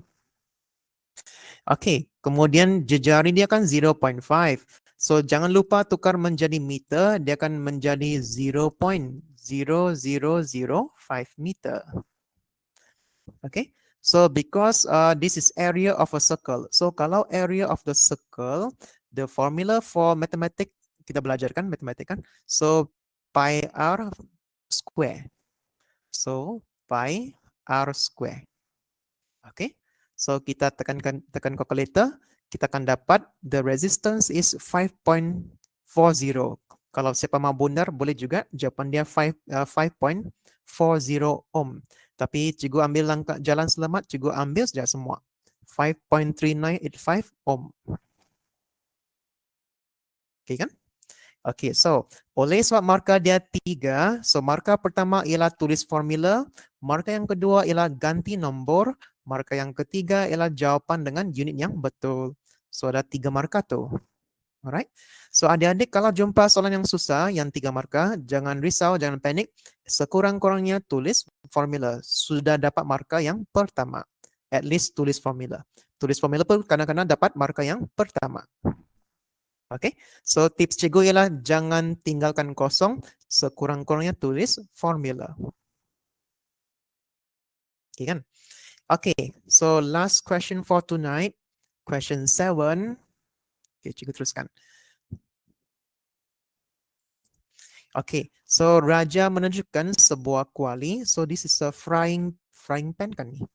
Oke, kemudian jejari dia kan 0.5. So, jangan lupa tukar menjadi meter, dia akan menjadi 0.00005 meter. Okay, so because this is area of a circle. So, kalau area of the circle, the formula for mathematics, kita belajar kan matematik kan? So, pi r square. So, pi r square. Okay, so kita tekan calculator, kita akan dapat the resistance is 5.40. Kalau siapa mau bundar boleh juga, jawapan dia 5.40 ohm. Tapi cikgu ambil langkah jalan selamat, cikgu ambil saja semua. 5.3985 ohm. Okay kan? Okay, so oleh sebab markah dia 3, so markah pertama ialah tulis formula, markah yang kedua ialah ganti nombor, markah yang ketiga ialah jawapan dengan unit yang betul. So ada 3 markah tu. Alright. So adik-adik kalau jumpa soalan yang susah, yang 3 markah, jangan risau, jangan panik. Sekurang-kurangnya tulis formula. Sudah dapat markah yang pertama. At least tulis formula. Tulis formula pun kadang-kadang dapat markah yang pertama. Oke, so tips cikgu ialah jangan tinggalkan kosong, sekurang-kurangnya tulis formula. Oke kan? Oke, so last question for tonight, question 7. Oke, cikgu teruskan. Oke, so Raja menunjukkan sebuah kuali. So this is a frying pan kan nih?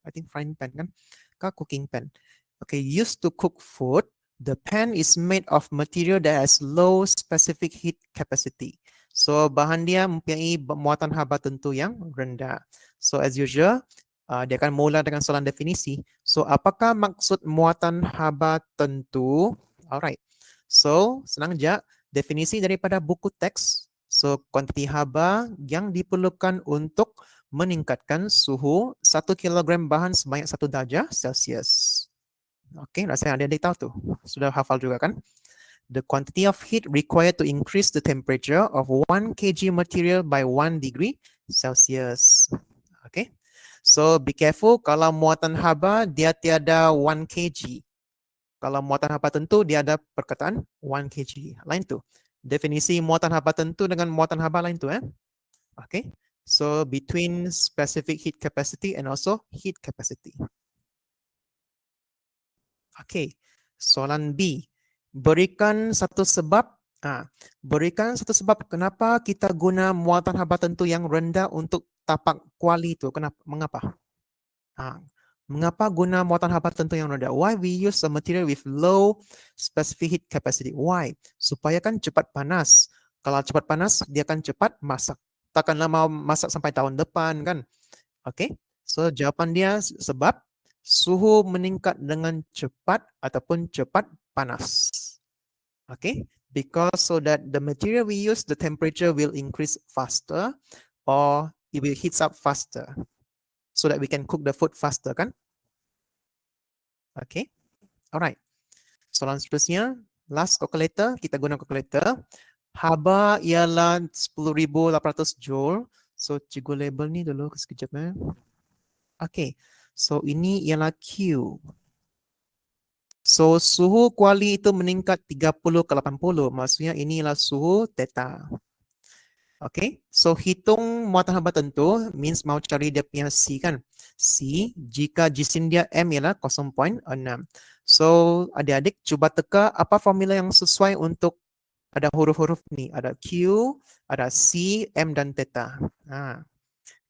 I think frying pan kan? Kah cooking pan? Okay, used to cook food. The pan is made of material that has low specific heat capacity. So bahan dia mempunyai muatan haba tentu yang rendah. So as usual, dia akan mula dengan soalan definisi. So apakah maksud muatan haba tentu? Alright. So senang je. Definisi daripada buku teks. So kuantiti haba yang diperlukan untuk meningkatkan suhu 1 kilogram bahan sebanyak 1 darjah Celsius. Oke, rasanya adik-adik tahu tuh. Sudah hafal juga kan? The quantity of heat required to increase the temperature of 1 kg material by 1 degree Celsius. Oke. So be careful kalau muatan haba dia tiada 1 kg. Kalau muatan haba tentu dia ada perkataan 1 kg. Lain tuh. Definisi muatan haba tentu dengan muatan haba lain tuh Oke. So between specific heat capacity and also heat capacity. Oke, soalan B. Berikan satu sebab. Berikan satu sebab kenapa kita guna muatan haba tentu yang rendah untuk tapak kuali itu. Kenapa? Mengapa? Mengapa guna muatan haba tentu yang rendah? Why we use a material with low specific heat capacity? Why? Supaya kan cepat panas. Kalau cepat panas, dia akan cepat masak. Takkanlah mau masak sampai tahun depan kan? Oke, so jawapan dia sebab suhu meningkat dengan cepat ataupun cepat panas. Okay, because so that the material we use, the temperature will increase faster or it will heat up faster so that we can cook the food faster kan? Okay, alright. Soalan seterusnya, last calculator, kita guna calculator. Haba ialah 10.800 joule. So cikgu label ni dulu sekejap Okay, so ini ialah Q. So suhu kuali itu meningkat 30 ke 80. Maksudnya ini ialah suhu theta. Okay, so hitung muatan haba tentu means mau cari dia punya C kan. C jika jisim dia M ialah 0.6. So adik-adik cuba teka apa formula yang sesuai untuk ada huruf-huruf ni. Ada Q, ada C, M dan theta.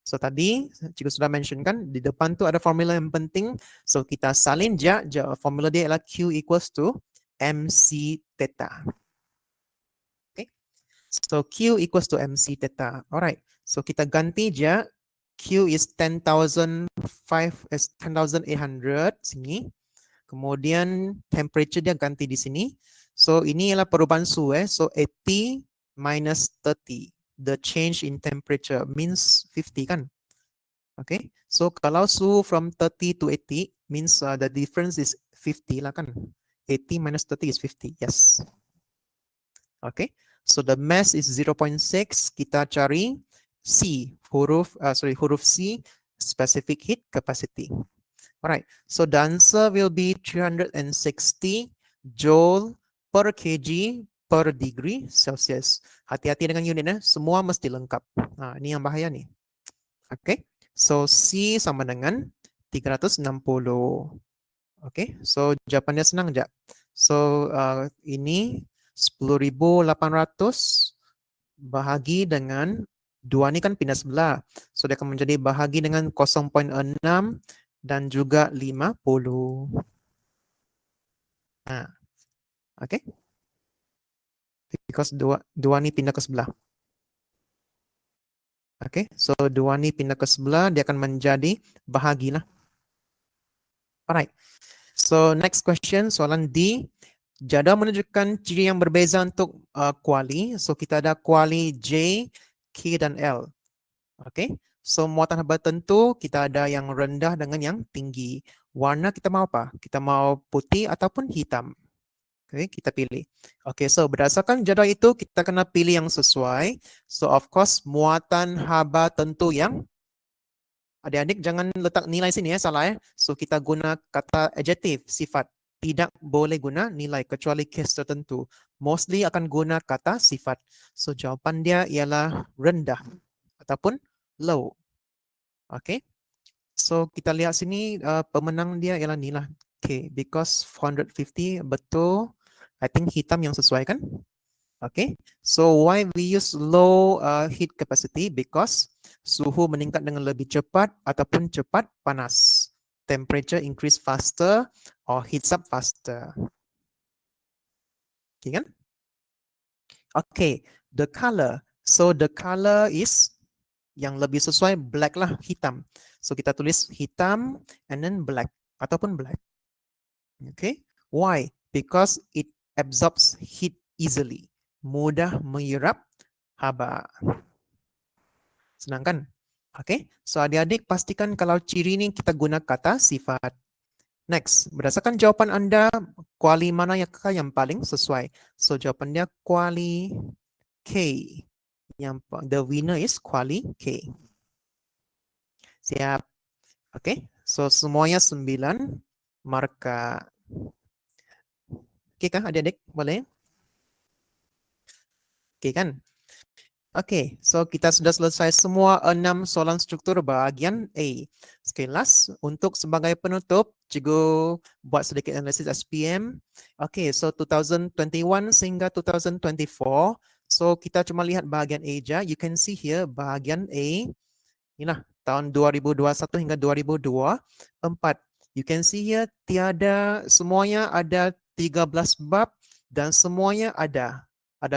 So tadi cikgu sudah mention kan di depan tu ada formula yang penting. So kita salin je formula dia adalah Q equals to MC theta. Okay. So Q equals to MC theta. Alright. So kita ganti je Q is 10,800 sini. Kemudian temperature dia ganti di sini. So ini ialah perubahan suhu So 80 minus 30. The change in temperature means 50 kan? Okay, so kalau suhu from 30 to 80 means the difference is 50 lah kan? 80 minus 30 is 50, yes. Okay, so the mass is 0.6. Kita cari C, huruf C, specific heat capacity. Alright, so the answer will be 360 joule per kg per degree Celsius. Hati-hati dengan unitnya, semua mesti lengkap. Nah, ini yang bahaya nih. Oke, so C sama dengan 360. Oke, so jawabannya senang aja. So ini 10.800 bahagi dengan 2 ini kan pindah sebelah. So dia akan menjadi bahagi dengan 0.6 dan juga 50. Nah, oke. Because dua ini pindah ke sebelah. Oke, so 2 ini pindah ke sebelah, dia akan menjadi bahagi lah. Alright, so next question, soalan D. Jadwal menunjukkan ciri yang berbeza untuk kuali. So kita ada kuali J, K, dan L. Oke, so muatan haba tentu kita ada yang rendah dengan yang tinggi. Warna kita mau apa? Kita mau putih ataupun hitam. Oke, kita pilih. Oke, so berdasarkan jadwal itu kita kena pilih yang sesuai. So of course muatan haba tentu yang adik-adik jangan letak nilai sini ya, salah ya. So kita guna kata adjective, sifat. Tidak boleh guna nilai kecuali case tertentu. Mostly akan guna kata sifat. So jawapan dia ialah rendah ataupun low. Oke. So kita lihat sini pemenang dia ialah Nila. Okay, because 450 betul. I think hitam yang sesuai kan? Okay, so why we use low heat capacity? Because suhu meningkat dengan lebih cepat ataupun cepat panas. Temperature increase faster or heats up faster. Okay kan? Okay, the color. So the color is yang lebih sesuai black lah, hitam. So kita tulis hitam and then black ataupun black. Okay, why? Because it absorbs heat easily. Mudah menyerap haba. Senang kan? Okay, so adik-adik pastikan kalau ciri ini kita guna kata sifat. Next, berdasarkan jawaban Anda, kuali mana yang paling sesuai? So jawabannya kuali K. The winner is kuali K. Siap. Oke, so semuanya 9 marka. Oke kah adik-adik? Boleh? Oke kan? Oke, so kita sudah selesai semua 6 soalan struktur bagian A. Sekilas, untuk sebagai penutup, cikgu buat sedikit analisis SPM. Oke, so 2021 sehingga 2024. So kita cuma lihat bagian A aja. You can see here bagian A. Inilah tahun 2021 hingga 2024. You can see here tiada, semuanya ada 13 bab dan semuanya ada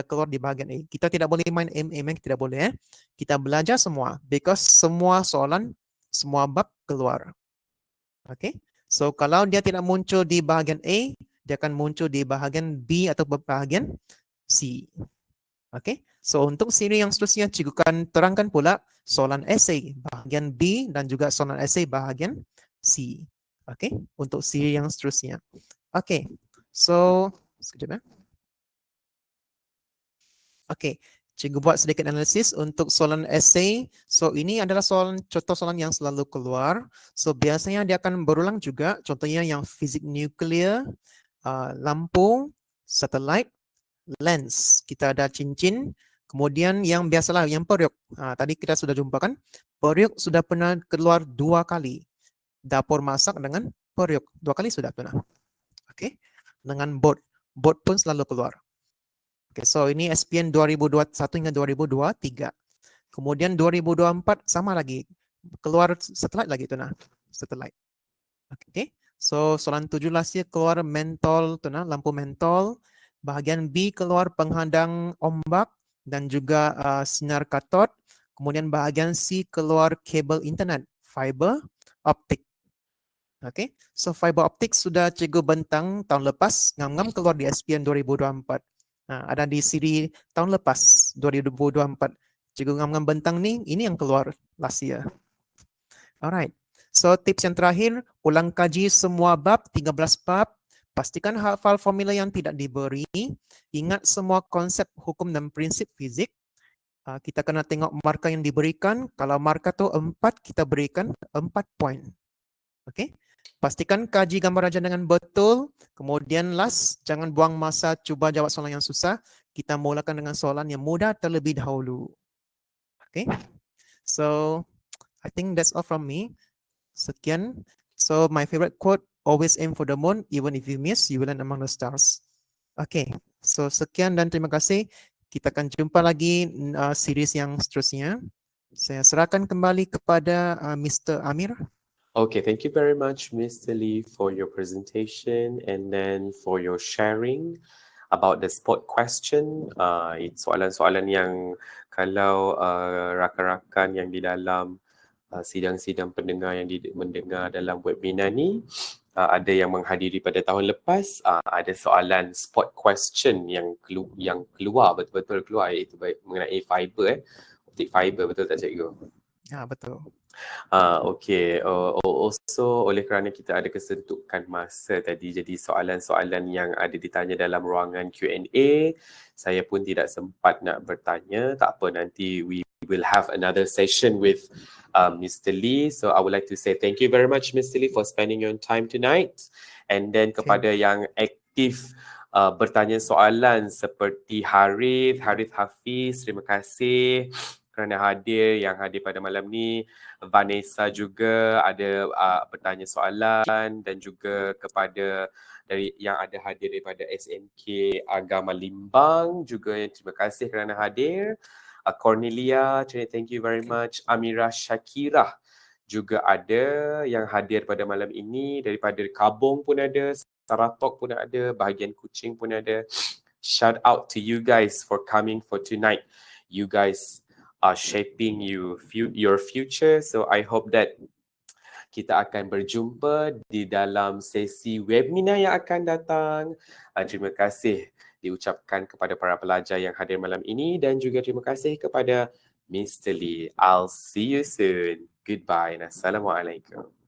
keluar di bahagian A. Kita tidak boleh main MM, tidak boleh. Kita belajar semua because semua soalan, semua bab keluar. Oke. So kalau dia tidak muncul di bahagian A, dia akan muncul di bahagian B atau bahagian C. Oke. So untuk siri yang seterusnya cikgu akan terangkan pula soalan essay bahagian B dan juga soalan essay bahagian C. Oke, untuk siri yang seterusnya. Oke. So sekejap ya. Oke, cikgu buat sedikit analisis untuk soalan essay. So ini adalah contoh soalan yang selalu keluar. So biasanya dia akan berulang juga. Contohnya yang fisik nuklear, lampu, satelit, lens. Kita ada cincin. Kemudian yang biasalah yang periuk. Tadi kita sudah jumpa kan. Periuk sudah pernah keluar 2 kali. Dapur masak dengan periuk 2 kali sudah pernah. Oke. Dengan bot. Bot pun selalu keluar. Oke, so ini SPN 2021 hingga 2023. Kemudian 2024 sama lagi. Keluar satelit lagi tuh nah. Satelit. Oke. So soalan 17 ya keluar mentol tuh nah, lampu mentol. Bahagian B keluar penghadang ombak dan juga sinar katot. Kemudian bahagian C keluar kabel internet, fiber optik. Oke, so fiber optik sudah cikgu bentang tahun lepas, ngam-ngam keluar di SPN 2024. Nah, ada di siri tahun lepas 2024. Cikgu ngam-ngam bentang nih, ini yang keluar last year. Alright. So tips yang terakhir, ulang kaji semua bab, 13 bab. Pastikan hafal formula yang tidak diberi. Ingat semua konsep hukum dan prinsip fizik. Kita kena tengok markah yang diberikan. Kalau markah tu 4, kita berikan 4 poin. Oke. Pastikan kaji gambar raja dengan betul. Kemudian last, jangan buang masa cuba jawab soalan yang susah. Kita mulakan dengan soalan yang mudah terlebih dahulu. Okay. So, I think that's all from me. Sekian. So, my favorite quote, always aim for the moon, even if you miss, you will land among the stars. Okay. So, sekian dan terima kasih. Kita akan jumpa lagi series yang seterusnya. Saya serahkan kembali kepada Mr. Amir. Okay, thank you very much, Mr. Lee, for your presentation and then for your sharing about the sport question. Soalan-soalan yang kalau rakan-rakan yang di dalam sidang-sidang pendengar yang mendengar dalam webinar ni, ada yang menghadiri pada tahun lepas, ada soalan sport question yang keluar, betul-betul keluar, iaitu mengenai fiber, optik fiber, betul tak cikgu? Ya, betul. Okay. Also, oleh kerana kita ada kesentukan masa tadi, jadi soalan-soalan yang ada ditanya dalam ruangan Q&A, saya pun tidak sempat nak bertanya. Tak apa, nanti we will have another session with Mr. Lee. So, I would like to say thank you very much, Mr. Lee, for spending your time tonight. And then kepada yang aktif bertanya soalan seperti Harith Hafiz, terima kasih kerana hadir, yang hadir pada malam ni. Vanessa juga ada bertanya soalan, dan juga kepada dari yang ada hadir daripada SMK Agama Limbang juga, yang terima kasih kerana hadir. Cornelia, thank you very much. Amira Shakirah juga ada yang hadir pada malam ini. Daripada Kabong pun ada, Saratok pun ada, bahagian Kuching pun ada. Shout out to you guys for coming for tonight. You guys are shaping your future. So I hope that kita akan berjumpa di dalam sesi webinar yang akan datang. Terima kasih diucapkan kepada para pelajar yang hadir malam ini, dan juga terima kasih kepada Mr. Lee. I'll see you soon. Goodbye and Assalamualaikum.